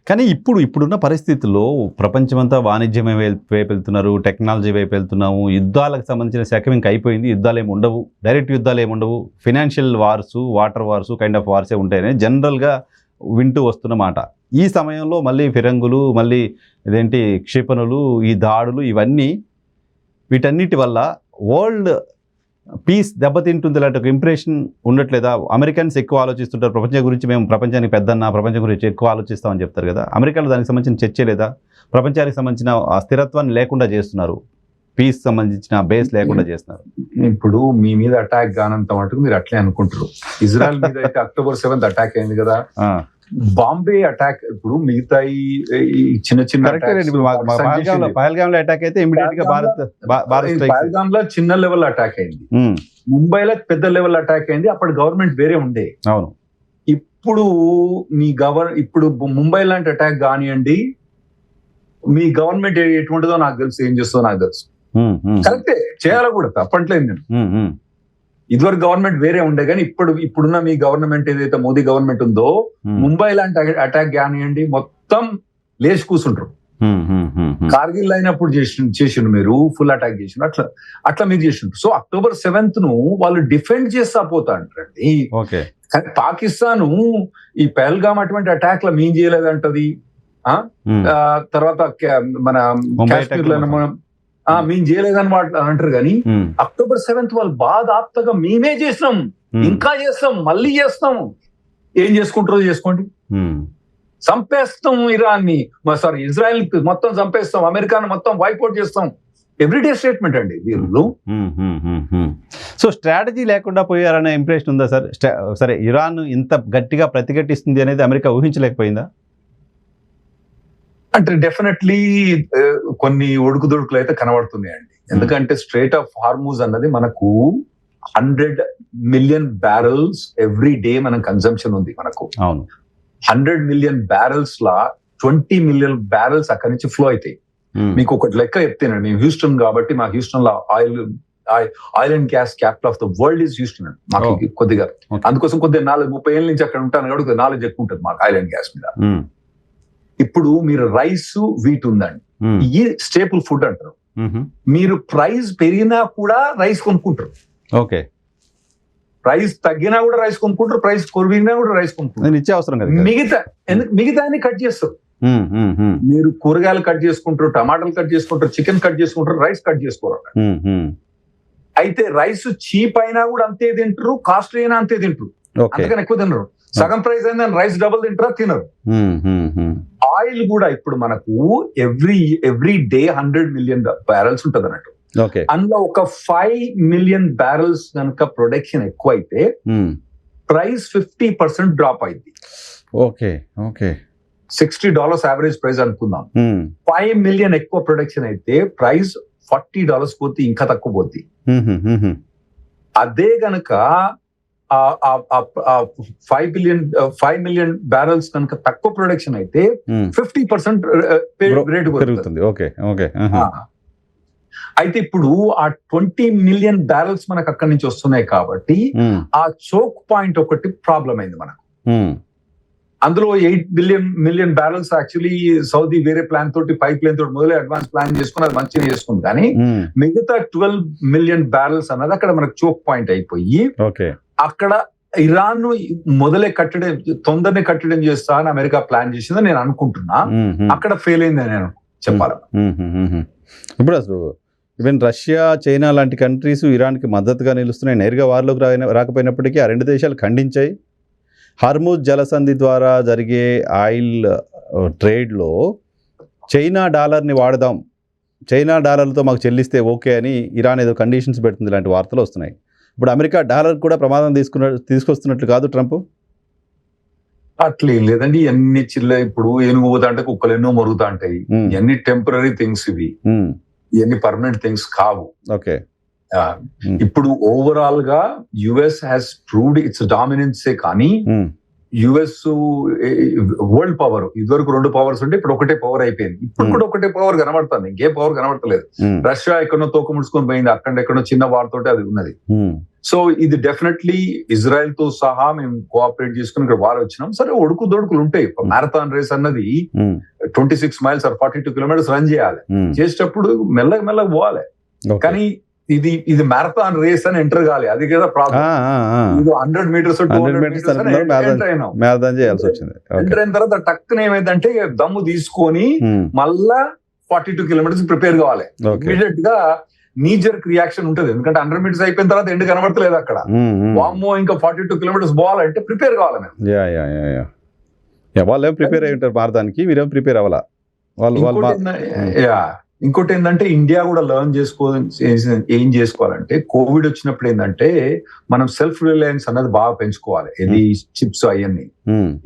కానీ ఇప్పుడున్న పరిస్థితుల్లో ప్రపంచమంతా వాణిజ్యం వైపు వెళ్తున్నారు, టెక్నాలజీ వైపు వెళ్తున్నాము, యుద్ధాలకు సంబంధించిన శాఖం ఇంకా అయిపోయింది, యుద్ధాలు ఏమి ఉండవు, డైరెక్ట్ యుద్ధాలు ఏమి ఉండవు, financial wars, water wars kind of వార్సే ఉంటాయని జనరల్గా వింటూ వస్తున్న మాట. ఈ సమయంలో మళ్ళీ ఫిరంగులు, మళ్ళీ ఇదేంటి క్షిపణులు, ఈ దాడులు, ఇవన్నీ వీటన్నిటి వల్ల వరల్డ్ పీస్ దెబ్బతింటుంది లాంటి ఒక ఇంప్రెషన్ ఉండట్లేదా? అమెరికన్స్ ఎక్కువ ఆలోచిస్తుంటారు ప్రపంచం గురించి, మేము ప్రపంచానికి పెద్దన్న, ప్రపంచం గురించి ఎక్కువ ఆలోచిస్తామని చెప్తారు కదా. అమెరికాలో దానికి సంబంధించిన చర్చ లేదా? ప్రపంచానికి సంబంధించిన ఆ స్థిరత్వాన్ని లేకుండా చేస్తున్నారు, పీస్ సంబంధించిన బేస్ లేకుండా చేస్తున్నారు. ఇప్పుడు మీ మీద అటాక్ కానంత మటుకు మీరు అట్లే అనుకుంటారు. ఇజ్రాయెల్ మీద అయితే October 7th అటాక్ అయింది కదా, బాంబే అటాక్, ఇప్పుడు మిగతా చిన్న చిన్న పహల్గామ్ లో అటాక్ అయితే ఇమిడియట్ గా పహల్గామ్ లో చిన్న లెవెల్ అటాక్ అయింది, ముంబైలో పెద్ద లెవెల్ అటాక్ అయింది. అప్పుడు గవర్నమెంట్ వేరే ఉండే. అవును. ఇప్పుడు ఇప్పుడు ముంబై లాంటి అటాక్ కానివ్వండి, మీ గవర్నమెంట్ ఎటువంటిదో నాకు తెలుసు, ఏం చేస్తుందో నాకు తెలుసు. కరెక్టే, చేయాలి కూడా, తప్పట్లేదు నేను. ఇదివరకు గవర్నమెంట్ వేరే ఉండే కానీ ఇప్పుడున్న మీ గవర్నమెంట్ ఏదైతే మోదీ గవర్నమెంట్ ఉందో, ముంబై లాంటి అటాక్ కానివ్వండి మొత్తం లేచి కూర్చుంటారు. కార్గిల్ అయినప్పుడు చేసిండు మీరు, ఫుల్ అటాక్ చేసిండు, అట్లా మీరు చేసిండ్రు. సో October 7th వాళ్ళు డిఫెండ్ చేస్తా పోతా అంటారండి. పాకిస్తాన్ ఈ పహల్గామ్ అటువంటి అటాక్ లో మేము చేయలేదంటది. తర్వాత మన కాశ్మీర్ లో మేము చేయలేదని వాళ్ళు అంటారు కానీ October 7th వాళ్ళు బాగా ఆప్తగా మేమే చేసినాం, ఇంకా చేస్తాం, మళ్ళీ చేస్తాం. ఏం చేసుకుంటారో చేసుకోండి, చంపేస్తాం ఇరాన్ని, సారీ ఇజ్రాయెల్ మొత్తం చంపేస్తాం, అమెరికాను మొత్తం వైపౌట్ చేస్తాం. ఎవ్రీడే స్టేట్మెంట్ అండి వీళ్ళు. సో స్ట్రాటజీ లేకుండా పోయారనే ఇంప్రెషన్ ఉందా సార్? సరే, ఇరాన్ ఇంత గట్టిగా ప్రతిఘటిస్తుంది అనేది అమెరికా ఊహించలేకపోయిందా? అంటే డెఫినెట్లీ కొన్ని ఒడుకుదొడుకులు అయితే కనబడుతున్నాయండి. ఎందుకంటే స్ట్రేట్ ఆఫ్ హార్మూజ్ అన్నది మనకు 100 మిలియన్ బ్యారెల్స్ ఎవ్రీ డే మనం కన్సంప్షన్ ఉంది మనకు. అవును. 100 మిలియన్ బ్యారెల్స్ లా 20 మిలియన్ బ్యారెల్స్ అక్కడి నుంచి ఫ్లో అవుతాయి. మీకు ఒకటి లెక్క చెప్తేనండి, మేము హ్యూస్టన్ కాబట్టి మా హ్యూస్టన్ లో oil and gas capital of the world is Houston అండి. మాకు కొద్దిగా అందుకోసం కొద్దిగా 40-30 ఏళ్ళ నుంచి అక్కడ ఉంటాను కాబట్టి నాలెడ్జ్ ఎక్కువ ఉంటుంది మాకు ఆయిల్ అండ్ గ్యాస్ మీద. ఇప్పుడు మీరు రైస్ వీట్ ఉందండి, ఈ స్టేపుల్ ఫుడ్ అంటారు. మీరు ప్రైస్ పెరిగినా కూడా రైస్ కొనుక్కుంటారు. ఓకే. ప్రైస్ తగ్గినా కూడా రైస్ కొనుక్కుంటారు, ప్రైస్ కొరిగినా కూడా రైస్ కొనుక్కుంటారు. ఇచ్చే అవసరం కదా. మిగతా కట్ చేస్తారు. మీరు కూరగాయలు కట్ చేసుకుంటారు, టమాటాలు కట్ చేసుకుంటారు, చికెన్ కట్ చేసుకుంటారు, రైస్ కట్ చేసుకోరు. అయితే రైస్ చీప్ అయినా కూడా అంతే తింటారు, కాస్ట్లీ అయినా అంతే తింటారు, అందుకని ఎక్కువ తినరు. సగం ప్రైస్ అయినా రైస్ డబుల్ తింటారా, తినరు. ఆయిల్ కూడా ఇప్పుడు మనకు ఎవ్రీ డే 100 మిలియన్ బ్యారెల్స్ ఉంటది అన్నట్టు. అందులో ఒక 5 మిలియన్ బ్యారెల్స్ కనుక ప్రొడక్షన్ ఎక్కువ అయితే ప్రైస్ 50% డ్రాప్ అయింది. ఓకే. ఓకే. $60 యావరేజ్ ప్రైస్ అనుకుందాం. 5 మిలియన్ ఎక్కువ ప్రొడక్షన్ అయితే ప్రైస్ $40 పోతే ఇంకా తక్కువ పోద్ది. అదే గనక 5 మిలియన్ బ్యారెల్స్ కనుక తక్కువ ప్రొడక్షన్ అయితే 50% రేటు పెరుగుతుంది. అయితే ఇప్పుడు ఆ 20 మిలియన్ బ్యారెల్స్ మనకు అక్కడి నుంచి వస్తున్నాయి కాబట్టి ఆ చోక్ పాయింట్ ఒకటి ప్రాబ్లం అయింది మనకు. అందులో 8 మిలియన్ బ్యారెల్స్ యాక్చువల్లీ సౌదీ వేరే ప్లాన్ తోటి పైప్ లైన్ తోటి మొదలై అడ్వాన్స్ ప్లాన్ చేసుకుని అది మంచిగా చేసుకుంది. కానీ మిగతా 12 మిలియన్ బ్యారెల్స్ అన్నది అక్కడ మనకు చోక్ పాయింట్ అయిపోయి అక్కడ ఇరాన్ తొందరనే కట్టడం చేస్తా అని అమెరికా ప్లాన్ చేసిందని నేను అనుకుంటున్నా. అక్కడ ఫెయిల్ అయిందని నేను చెప్పాలి. ఇప్పుడు అసలు ఈవెన్ రష్యా, చైనా లాంటి కంట్రీస్ ఇరాన్కి మద్దతుగా నిలుస్తున్నాయి. నేరుగా వారిలోకి రాకపోయినప్పటికీ ఆ రెండు దేశాలు ఖండించాయి. హార్మూజ్ జలసంధి ద్వారా జరిగే ఆయిల్ ట్రేడ్లో చైనా డాలర్ని వాడదాం, చైనా డాలర్లతో మాకు చెల్లిస్తే ఓకే అని ఇరాన్ ఏదో కండిషన్స్ పెడుతుంది, ఇలాంటి వార్తలు వస్తున్నాయి. ఇప్పుడు అమెరికా డాలర్ కూడా ప్రమాదం తీసుకొస్తున్నట్లు కాదు ట్రంప్? అట్లేం లేదండి, ఎన్ని ఇప్పుడు ఏనుగు పోతా అంటే కుక్కలు ఎన్నో మరుగుతా ఉంటాయి. ఎన్ని టెంపరీ థింగ్స్ ఇవి, ఇవన్నీ పర్మనెంట్ థింగ్స్ కావు. ఓకే. ఇప్పుడు ఓవరాల్ గా యుఎస్ హ్యాస్ ప్రూవ్డ్ ఇట్స్ డామినెన్సే. కానీ యుఎస్ వరల్డ్ పవర్, ఇదివరకు 2 పవర్స్ ఉంటే ఇప్పుడు ఒకటే పవర్ అయిపోయింది. ఇప్పుడు కూడా ఒకటే పవర్ కనబడుతుంది, ఇంకే పవర్ కనబడతలేదు. రష్యా ఎక్కడో తోక ముడుచుకొని పోయింది, ఎక్కడో చిన్న వార్ తోటి అది ఉన్నది. సో ఇది డెఫినెట్లీ ఇజ్రాయెల్ తో సహా మేము కోఆపరేట్ చేసుకుని ఇక్కడ వార్ వచ్చినాం. సరే, ఒడుకుదొడుకులు ఉంటాయి. మ్యారథాన్ రేస్ అన్నది 26 మైల్స్ ఆర్ 42 కిలోమీటర్స్ రన్ చేయాలి. చేసేటప్పుడు మెల్లగా పోవాలి. కానీ ఇది మ్యారథాన్ రేస్ అని ఎంటర్ కావాలి, అది కదా ప్రాబ్లం. ఇది 100 మీటర్స్ ఎంటర్ అయిన తర్వాత టక్కున ఏమైందంటే దమ్ము తీసుకొని మళ్ళా 42 కిలోమీటర్స్ ప్రిపేర్ కావాలి. ఇమీడియట్ గా నీజర్క్ రియాక్షన్ ఉంటుంది, ఎందుకంటే 100 మీటర్స్ అయిపోయిన తర్వాత ఎండ్ కనబడతలేదు అక్కడ. వామ్మో ఇంకా 42 కిలోమీటర్స్ పోవాలంటే ప్రిపేర్ కావాలి మేము. వాళ్ళేం ప్రిపేర్ అయి ఉంటారు మారదానికి, మీరేం ప్రిపేర్ అవ్వాలా. ఇంకోటి ఏంటంటే ఇండియా కూడా లెర్న్ ఏం చేసుకోవాలంటే, కోవిడ్ వచ్చినప్పుడు ఏంటంటే మనం సెల్ఫ్ రిలయన్స్ అన్నది బాగా పెంచుకోవాలి, ఇది చిప్స్ అవన్నీ.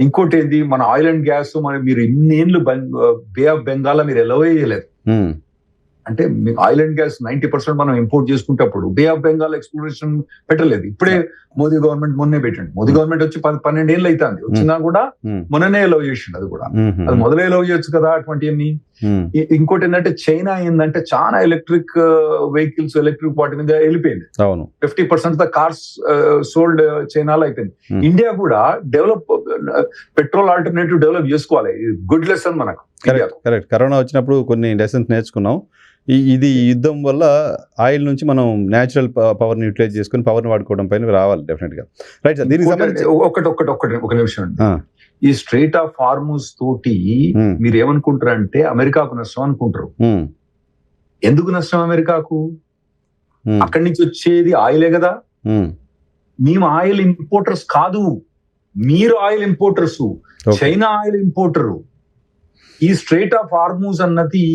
ఇంకోటి ఏంది, మన ఆయిల్ అండ్ గ్యాస్ మీరు ఇన్నేళ్ళు బే ఆఫ్ బెంగాల్ మీరు ఎలా చేయలేదు. అంటే మీకు ఆయిల్ అండ్ గ్యాస్ 90% మనం ఇంపోర్ట్ చేసుకుంటప్పుడు బే ఆఫ్ బెంగాల్ ఎక్స్ప్లోరేషన్ పెట్టలేదు. ఇప్పుడే మోదీ గవర్నమెంట్ మొన్నే పెట్టండి. మోదీ గవర్నమెంట్ వచ్చి 12 ఏళ్ళు అవుతుంది, వచ్చినా కూడా మొన్ననే ఎలవ్ చేసిండు. అది కూడా అది మొదలే ఎలవ్ చేయొచ్చు కదా అటువంటి ఏమి. ఇంకోటి ఏంటంటే చైనా ఏంటంటే చాలా ఎలక్ట్రిక్ వెహికల్స్, ఎలక్ట్రిక్ వాటి మీద వెళ్ళిపోయింది. 50% ద కార్స్ సోల్డ్ చైనాలో అయిపోయింది. ఇండియా కూడా పెట్రోల్ ఆల్టర్నేటివ్ డెవలప్ చేసుకోవాలి. గుడ్ లెసన్ మనకు. కరెక్ట్. కరోనా వచ్చినప్పుడు కొన్ని లెసన్స్ నేర్చుకున్నాం. ఇది యుద్ధం వల్ల ఆయిల్ నుంచి మనం న్యాచురల్ పవర్ని యూటిలైజ్ చేసుకుని పవర్ని వాడుకోవడం పైన రావాలి డెఫినెట్ గా. రైట్ సార్, దీనికి సంబంధించి ఒక నిమిషం. ఈ స్ట్రెయిట్ ఆఫ్ హార్మూజ్ తోటి మీరు ఏమనుకుంటారంటే అమెరికాకు నష్టం అనుకుంటారు. ఎందుకు నష్టం అమెరికాకు? అక్కడి నుంచి వచ్చేది ఆయిలే కదా. మేము ఆయిల్ ఇంపోర్టర్స్ కాదు, మీరు oil importers. China oil importer. ఈ స్ట్రెయిట్ ఆఫ్ హార్మూజ్ అన్నది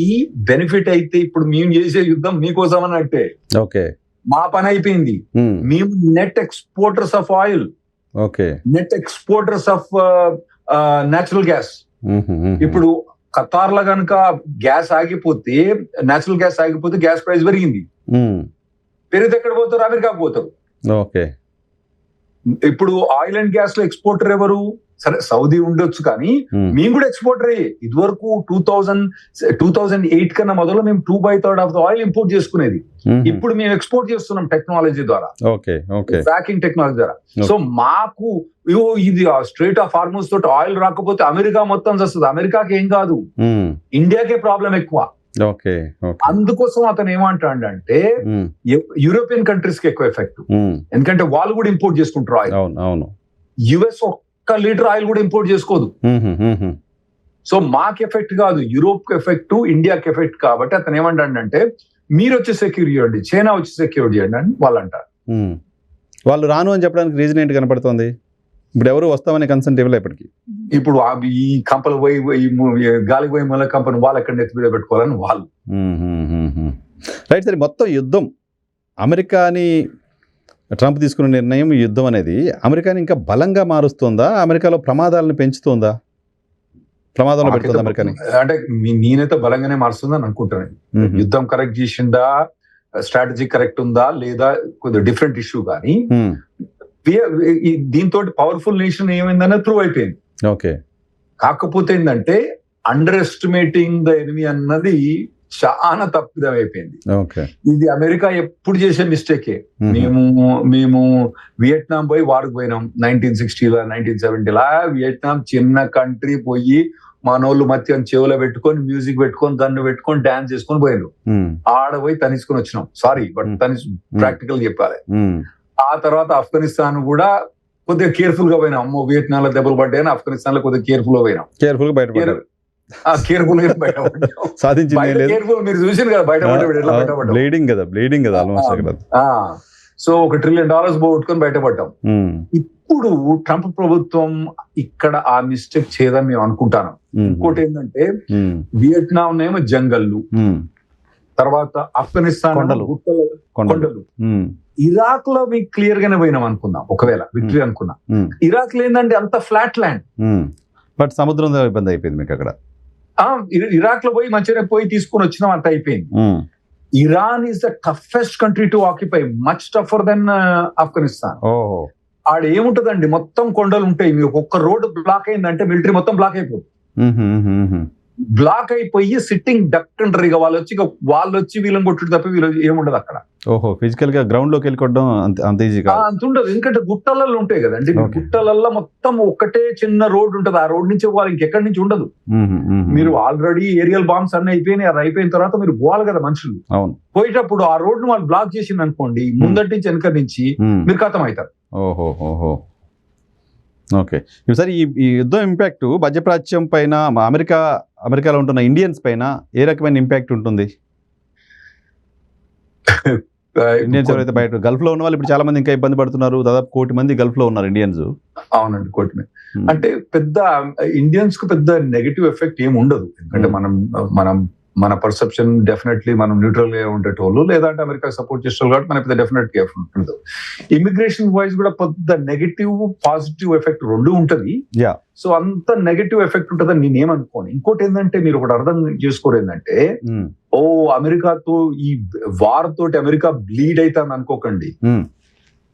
బెనిఫిట్ అయితే ఇప్పుడు మేము చేసే యుద్ధం మీకోసం అన్నట్టే. మా పని అయిపోయింది. మేము net exporters of oil, net exporters of natural gas. ఇప్పుడు ఖతార్ లో కనుక గ్యాస్ ఆగిపోతే, నేచురల్ గ్యాస్ ఆగిపోతే గ్యాస్ ప్రైస్ పెరిగింది. పెరిగితే ఎక్కడ పోతారు? అమెరికాకు పోతారు. ఓకే. ఇప్పుడు ఆయిల్ అండ్ గ్యాస్ లో ఎక్స్పోర్టర్ ఎవరు? సరే సౌదీ ఉండొచ్చు, కానీ మేము కూడా ఎక్స్పోర్టర్ అయ్యే. ఇదివరకు 2008 కన్నా మొదలు మేము 2/3 ఆఫ్ ద ఆయిల్ ఇంపోర్ట్ చేసుకునేది. ఇప్పుడు మేము ఎక్స్పోర్ట్ చేస్తున్నాం టెక్నాలజీ ద్వారా, ఫ్రాకింగ్ టెక్నాలజీ ద్వారా. సో మాకు ఇది స్ట్రైట్ ఆఫ్ హార్మోన్స్ తోటి ఆయిల్ రాకపోతే అమెరికా మొత్తం వస్తుంది. అమెరికాకి ఏం కాదు, ఇండియాకే ప్రాబ్లం ఎక్కువ. అందుకోసం అతను ఏమంటాడంటే యూరోపియన్ కంట్రీస్ కి ఎక్కువ ఎఫెక్ట్, ఎందుకంటే వాళ్ళు కూడా ఇంపోర్ట్ చేసుకుంటారు ఆయిల్. యుఎస్ ఒక్క లీటర్ ఆయిల్ కూడా ఇంపోర్ట్ చేసుకోదు. సో మాకు ఎఫెక్ట్ కాదు, యూరోప్ కి ఎఫెక్ట్, ఇండియాకి ఎఫెక్ట్. కాబట్టి అతను ఏమంటాడంటే మీరు వచ్చి సెక్యూర్ చేయండి, చైనా వచ్చి సెక్యూర్ చేయండి అని వాళ్ళు అంటారు. వాళ్ళు రాను అని చెప్పడానికి రీజన్ ఏంటి కనపడుతుంది? ఇప్పుడు ఎవరు వస్తామనే కన్సెంట్ ఇవ్వలే ఇప్పటికి. ఇప్పుడు ఈ కంపెనీ పోయి గాలికి పోయి మళ్ళీ కంపెనీ వాళ్ళు ఎక్కడ నెత్తి మీద పెట్టుకోవాలని వాళ్ళు. రైట్. సరే, మొత్తం యుద్ధం అమెరికాని ట్రంప్ తీసుకున్న నిర్ణయం, ఈ యుద్ధం అనేది అమెరికాని ఇంకా బలంగా మారుస్తుందా, అమెరికాలో ప్రమాదాలను పెంచుతుందా, ప్రమాదంలో పెడుతుందా అమెరికాని? అంటే నేనైతే బలంగానే మారుస్తుందని అనుకుంటాను. యుద్ధం కరెక్ట్ చేసిందా, స్ట్రాటజీ కరెక్ట్ ఉందా లేదా కొద్దిగా డిఫరెంట్ ఇష్యూ, కానీ దీంతో పవర్ఫుల్ నేషన్ ఏమైందనే ప్రూవ్ అయిపోయింది. ఓకే. కాకపోతే ఏంటంటే అండర్ ఎస్టిమేటింగ్ ద ఎనిమీ అన్నది చాలా తప్పిదం అయిపోయింది. ఇది అమెరికా ఎప్పుడు చేసే మిస్టేకే. మేము వియట్నాం పోయి వారికి పోయినాం 1960లో 1970లో. వియట్నాం చిన్న కంట్రీ, పోయి మనోళ్ళు మధ్య చెవులో పెట్టుకొని మ్యూజిక్ పెట్టుకొని దాన్ని పెట్టుకొని డాన్స్ చేసుకొని పోయినారు. ఆడ పోయి తనిసుకొని వచ్చినాం. సారీ, బట్ ప్రాక్టికల్ చెప్పాలి. ఆ తర్వాత ఆఫ్ఘనిస్తాన్ కూడా కొద్దిగా కేర్ఫుల్ గా పోయినాం. అమ్మో వియట్నాం లో దెబ్బలు పడ్డాయని ఆఫ్ఘనిస్తాన్ లో కొద్దిగా కేర్ఫుల్ గా పోయినాం. కేర్ఫుల్ గా బయటపడ్డారు. మీరు చూసారు కదా బయటపడ్డా. బ్లీడింగ్ కదా ఆల్మోస్ట్ అక్కడ. సో $1 trillion పోగొట్టుకొని బయటపడ్డాం. ఇప్పుడు ట్రంప్ ప్రభుత్వం ఇక్కడ ఆ మిస్టేక్ చేయదని మేము అనుకుంటాను. ఇంకోటి ఏంటంటే వియట్నాం ఏమో జంగల్లు, తర్వాత ఆఫ్ఘనిస్తాన్ కొండలు, ఇరాక్ లో మీకు క్లియర్ గానే పోయినాం అనుకుందాం, ఒకవేళ విక్టరీ అనుకున్నాం. ఇరాక్ లో ఏంటంటే అంత ఫ్లాట్ ల్యాండ్, బట్ సముద్రం ఇబ్బంది అయిపోయింది మీకు అక్కడ. ఇరాక్ లో పోయి మంచిగా పోయి తీసుకుని వచ్చినాం, అంత అయిపోయింది. Iran is the toughest country to occupy, much tougher than Afghanistan. ఆడ ఏముంటదండి, మొత్తం కొండలు ఉంటాయి. మీకు ఒక్క రోడ్డు బ్లాక్ అయిందంటే మిలిటరీ మొత్తం బ్లాక్ అయిపోతుంది. బ్లాక్ అయిపోయి సిట్టింగ్ డక్ అంటారు. ఇక వాళ్ళు వచ్చి వీళ్ళని కొట్టుడు తప్ప వీళ్ళు ఏముండదు అక్కడ. ఓహో, ఫిజికల్ గా గ్రౌండ్ లోకి వెళ్ళిపోవడం అంత ఈజీ కాదు. అంత ఉండదు, ఎందుకంటే గుట్టలలో ఉంటాయి కదండి. గుట్టలలో మొత్తం ఒక్కటే చిన్న రోడ్ ఉంటది. ఆ రోడ్ నుంచి పోవాలి, ఇంకెక్కడి నుంచి ఉండదు. మీరు ఆల్రెడీ ఏరియల్ బాంబ్స్ అన్ని అయిపోయినాయి. అది అయిపోయిన తర్వాత మీరు పోవాలి కదా మనుషులు. పోయేటప్పుడు ఆ రోడ్ ను వాళ్ళు బ్లాక్ చేసింది అనుకోండి, ముందటి నుంచి వెనక నుంచి మీరు ఖతం అవుతారు. ఓహో, ఓకే. సరే, ఈ యుద్ధం ఇంపాక్ట్ మధ్యప్రాచ్యం పైన, అమెరికాలో ఉంటున్న ఇండియన్స్ పైన ఏ రకమైన ఇంపాక్ట్ ఉంటుంది? ఇండియన్స్ ఎవరైతే బయట గల్ఫ్ లో ఉన్న వాళ్ళు ఇప్పుడు చాలా మంది ఇంకా ఇబ్బంది పడుతున్నారు. దాదాపు 1 కోటి మంది గల్ఫ్ లో ఉన్నారు ఇండియన్స్. అవునండి, 1 కోటి. అంటే పెద్ద ఇండియన్స్ కు పెద్ద నెగటివ్ ఎఫెక్ట్ ఏమి ఉండదు, ఎందుకంటే మన పర్సెప్షన్ డెఫినెట్లీ మనం న్యూట్రల్ గా ఉండేటోళ్ళు, లేదంటే అమెరికా సపోర్ట్ చేసేవాళ్ళు, కాబట్టి మనకి డెఫినెట్ గా ఎఫెక్ట్ ఉండదు. ఇమిగ్రేషన్ వైజ్ కూడా పెద్ద నెగటివ్ పాజిటివ్ ఎఫెక్ట్ రెండు ఉంటది. సో అంత నెగటివ్ ఎఫెక్ట్ ఉంటుందని నేనేమనుకోను. ఇంకోటి ఏంటంటే మీరు ఒకటి అర్థం చేసుకోరు, ఏంటంటే అమెరికాతో ఈ వార్ తోటి అమెరికా బ్లీడ్ అవుతుంది అనుకోకండి.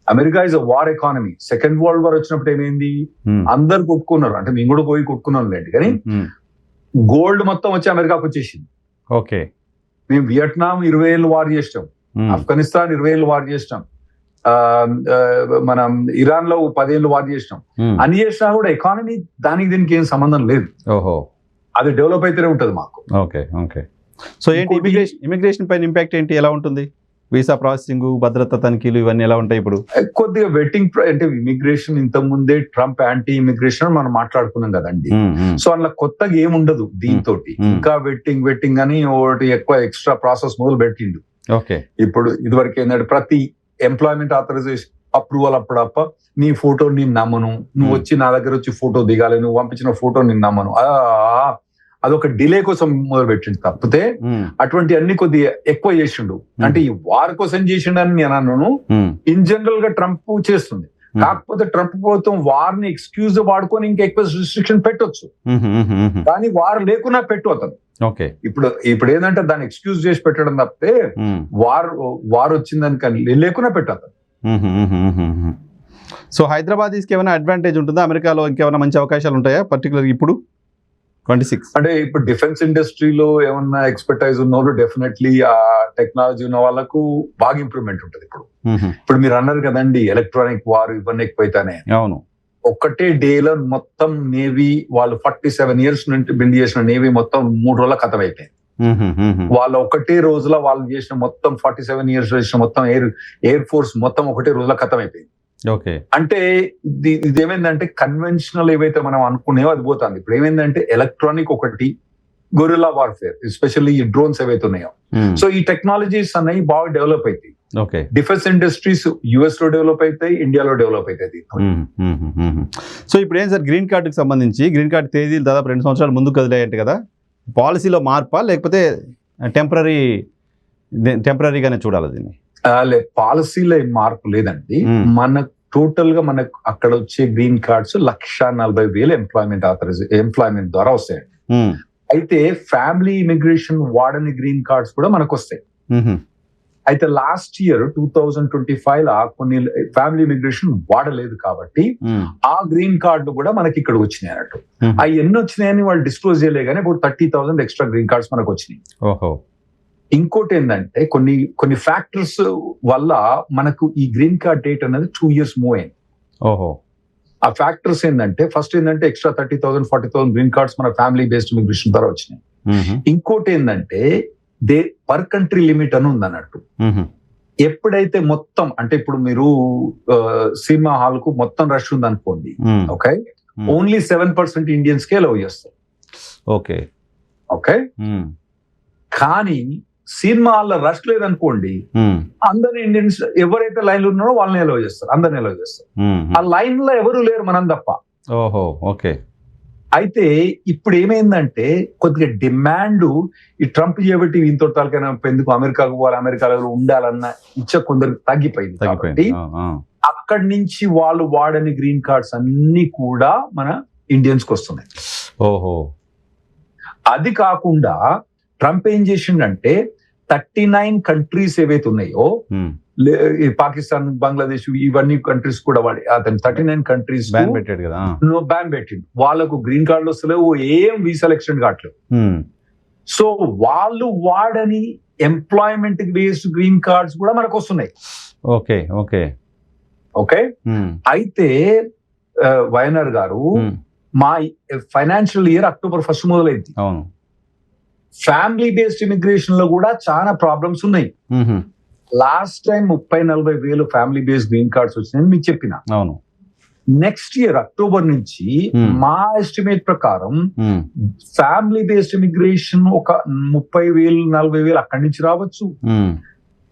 America is a war economy. Second world war వచ్చినప్పుడు ఏమైంది, అందరు కొట్టుకున్నారు. అంటే మేము కూడా పోయి కొట్టుకున్నాం లేండి, కానీ గోల్డ్ మొత్తం వచ్చి అమెరికాకు వచ్చేసింది. ఓకే. మేము వియట్నాం 20 ఏళ్ళు వార్ చేస్తాం, ఆఫ్ఘనిస్తాన్ 20 ఏళ్ళు వార్ చేస్తాం, మనం ఇరాన్ లో 10 ఏళ్ళు వార్ చేసినాం. అన్ని చేసినా కూడా ఎకానమీ దానికి దీనికి ఏం సంబంధం లేదు. అది డెవలప్ అయితేనే ఉంటది మాకు. ఓకే. సో ఏంటి ఇమిగ్రేషన్ పైన ఇంపాక్ట్ ఏంటి, ఎలా ఉంటుంది? వీసా ప్రాసెసింగ్, భద్రతా తనిఖీలు ఇవన్నీ ఎలా ఉంటాయి ఇప్పుడు? కొద్దిగా వెట్టింగ్, అంటే ఇమిగ్రేషన్ ఇంత ముందే ట్రంప్ యాంటీ ఇమిగ్రేషన్ మనం మాట్లాడుకున్నాం కదండి. సో అందులో కొత్తగా ఏముండదు దీంతో. ఇంకా వెట్టింగ్ అని ఒకటి ఎక్కువ ఎక్స్ట్రా ప్రాసెస్ మొదలు పెట్టిండు. ఇప్పుడు ఇదివరకు ఏంటంటే ప్రతి ఎంప్లాయ్మెంట్ ఆథరైజేషన్ అప్రూవల్ అప్పుడప్ప నీ ఫోటో నేను నమ్మను, నువ్వు వచ్చి నా దగ్గర వచ్చి ఫోటో దిగాలి, నువ్వు పంపించిన ఫోటో నేను నమ్మను, అదొక డిలే కోసం మొదలు పెట్టిండు. తప్పితే అటువంటి అన్ని కొద్దిగా ఎక్కువ చేసిండు. అంటే ఈ వార్ కోసం చేసిండు అని నేను అన్నాను. ఇన్ జనరల్ గా ట్రంప్ చేస్తుంది. కాకపోతే ట్రంప్ ప్రభుత్వం వార్ని ఎక్స్క్యూజ్ వాడుకొని ఇంకా ఎక్కువ రిస్ట్రిక్షన్ పెట్టొచ్చు, కానీ వార్ లేకున్నా పెట్టు అతను. ఓకే, ఇప్పుడు ఏంటంటే దాన్ని ఎక్స్క్యూజ్ చేసి పెట్టడం తప్పితే వార్ వచ్చిందని కానీ లేకున్నా పెట్టు అతను. సో హైదరాబాద్ ఏమైనా అడ్వాంటేజ్ ఉంటుందా? అమెరికాలో ఇంకేమైనా మంచి అవకాశాలు ఉంటాయా పర్టికులర్ ఇప్పుడు 26? అంటే ఇప్పుడు డిఫెన్స్ ఇండస్ట్రీలో ఏమన్నా ఎక్స్పర్టైజ్ ఉన్న వాళ్ళు డెఫినెట్లీ ఆ టెక్నాలజీ ఉన్న వాళ్ళకు బాగా ఇంప్రూవ్మెంట్ ఉంటుంది. ఇప్పుడు మీరు అన్నారు కదండి, ఎలక్ట్రానిక్ వార్ ఇవన్నీ ఎక్కువైతేనే. అవును, ఒక్కటే డేలో మొత్తం నేవీ వాళ్ళు 47 years నుంచి బిల్డ్ చేసిన నేవీ మొత్తం 3 రోజుల ఖతం అయిపోయింది. వాళ్ళు ఒకటే రోజులో వాళ్ళు చేసిన మొత్తం 47 years చేసిన మొత్తం ఎయిర్ ఫోర్స్ మొత్తం ఒకటే రోజులో ఖతం అయిపోయింది. ఓకే, అంటే ఇది ఏమైందంటే కన్వెన్షనల్ ఏవైతే మనం అనుకునేవో అది పోతుంది. ఇప్పుడు ఏమైందంటే ఎలక్ట్రానిక్ ఒకటి, గొరిల్లా వార్ఫేర్, ఎస్పెషల్లీ ఈ డ్రోన్స్ ఏవైతే ఉన్నాయో, సో ఈ టెక్నాలజీస్ అనేవి బాగా డెవలప్ అవుతాయి. ఓకే, డిఫెన్స్ ఇండస్ట్రీస్ యుఎస్ లో డెవలప్ అవుతాయి, ఇండియాలో డెవలప్ అవుతాయి. సో ఇప్పుడు ఏం సార్ గ్రీన్ కార్డుకి సంబంధించి, గ్రీన్ కార్డు తేదీలు దాదాపు 2 సంవత్సరాలు ముందుకు కదిలాయంట కదా, పాలసీలో మార్పా లేకపోతే టెంపరీగానే చూడాలి దీన్ని? పాలసీలో ఏం మార్పు లేదండి. మన టోటల్ గా మనకు అక్కడ వచ్చే గ్రీన్ కార్డ్స్ 1,40,000 ఎంప్లాయ్మెంట్ ద్వారా వస్తాయండి. అయితే ఫ్యామిలీ ఇమిగ్రేషన్ వాడని గ్రీన్ కార్డ్స్ కూడా మనకు వస్తాయి. అయితే లాస్ట్ ఇయర్ 2025 కొన్ని ఫ్యామిలీ ఇమిగ్రేషన్ వాడలేదు కాబట్టి ఆ గ్రీన్ కార్డు కూడా మనకి ఇక్కడ వచ్చినాయి అన్నట్టు. అవి ఎన్ని వచ్చినాయని వాళ్ళు డిస్క్లోజ్ చేయలే, కానీ ఇప్పుడు 30,000 ఎక్స్ట్రా గ్రీన్ కార్డ్స్ మనకు వచ్చినాయి. ఇంకోటి ఏంటంటే కొన్ని ఫ్యాక్టర్స్ వల్ల మనకు ఈ గ్రీన్ కార్డ్ డేట్ అనేది 2 years మూవ్ అయింది. ఆ ఫ్యాక్టర్స్ ఏంటంటే ఫస్ట్ ఏంటంటే ఎక్స్ట్రా 30,000 40,000 గ్రీన్ కార్డ్స్ మన ఫ్యామిలీ బేస్డ్ ఇమిగ్రేషన్ ద్వారా వచ్చినాయి. ఇంకోటి ఏంటంటే పర్ కంట్రీ లిమిట్ అని ఉంది అన్నట్టు. ఎప్పుడైతే మొత్తం అంటే ఇప్పుడు మీరు సినిమా హాల్ కు మొత్తం రష్ ఉంది అనుకోండి, ఓకే, ఓన్లీ 7% ఇండియన్స్ కే అలౌ చేస్తారు. ఓకే ఓకే, కానీ సినిమా హాల్లో రష్ లేదనుకోండి, అందరు ఇండియన్స్ ఎవరైతే లైన్ లో ఉన్నారో వాళ్ళని అలౌ చేస్తారు, అందరిని అలౌ చేస్తారు. ఆ లైన్ లో ఎవరు లేరు, మనం తప్ప. ఓకే, అయితే ఇప్పుడు ఏమైందంటే కొద్దిగా డిమాండ్ ఈ ట్రంప్ చేయబట్టి ఇంత తాలకైనా ఎందుకు అమెరికాకు పోవాలి, అమెరికాలో ఉండాలన్న ఇచ్చ కొందరికి తగ్గిపోయింది. కాబట్టి అక్కడి నుంచి వాళ్ళు వాడని గ్రీన్ కార్డ్స్ అన్ని కూడా మన ఇండియన్స్ కి వస్తున్నాయి. అది కాకుండా ట్రంప్ ఏం చేసిండంటే 39 కంట్రీస్ ఏవైతే ఉన్నాయో, పాకిస్తాన్, బంగ్లాదేశ్, ఇవన్నీ కంట్రీస్ కూడా వాడి అతను 39 కంట్రీస్ బ్యాన్ పెట్టిండు. వాళ్ళకు గ్రీన్ కార్డులు వస్తలేవు, ఏం వీసా ఎక్స్టెండ్ కావట్లేదు. సో వాళ్ళు వాడని ఎంప్లాయ్మెంట్ బేస్డ్ గ్రీన్ కార్డ్స్ కూడా మనకు వస్తున్నాయి. ఓకే ఓకే ఓకే, అయితే వైఎన్ఆర్ గారు, మా ఫైనాన్షియల్ ఇయర్ October 1 మొదలైంది. అవును, ఫ్యామిలీ బేస్డ్ ఇమిగ్రేషన్ లో కూడా చాలా ప్రాబ్లమ్స్ ఉన్నాయి. లాస్ట్ టైం 30-40 వేలు ఫ్యామిలీ బేస్డ్ గ్రీన్ కార్డ్స్ వచ్చినాయని మీకు చెప్పిన. అవును, నెక్స్ట్ ఇయర్ అక్టోబర్ నుంచి మా ఎస్టిమేట్ ప్రకారం ఫ్యామిలీ బేస్డ్ ఇమిగ్రేషన్ ఒక 30,000-40,000 అక్కడి నుంచి రావచ్చు.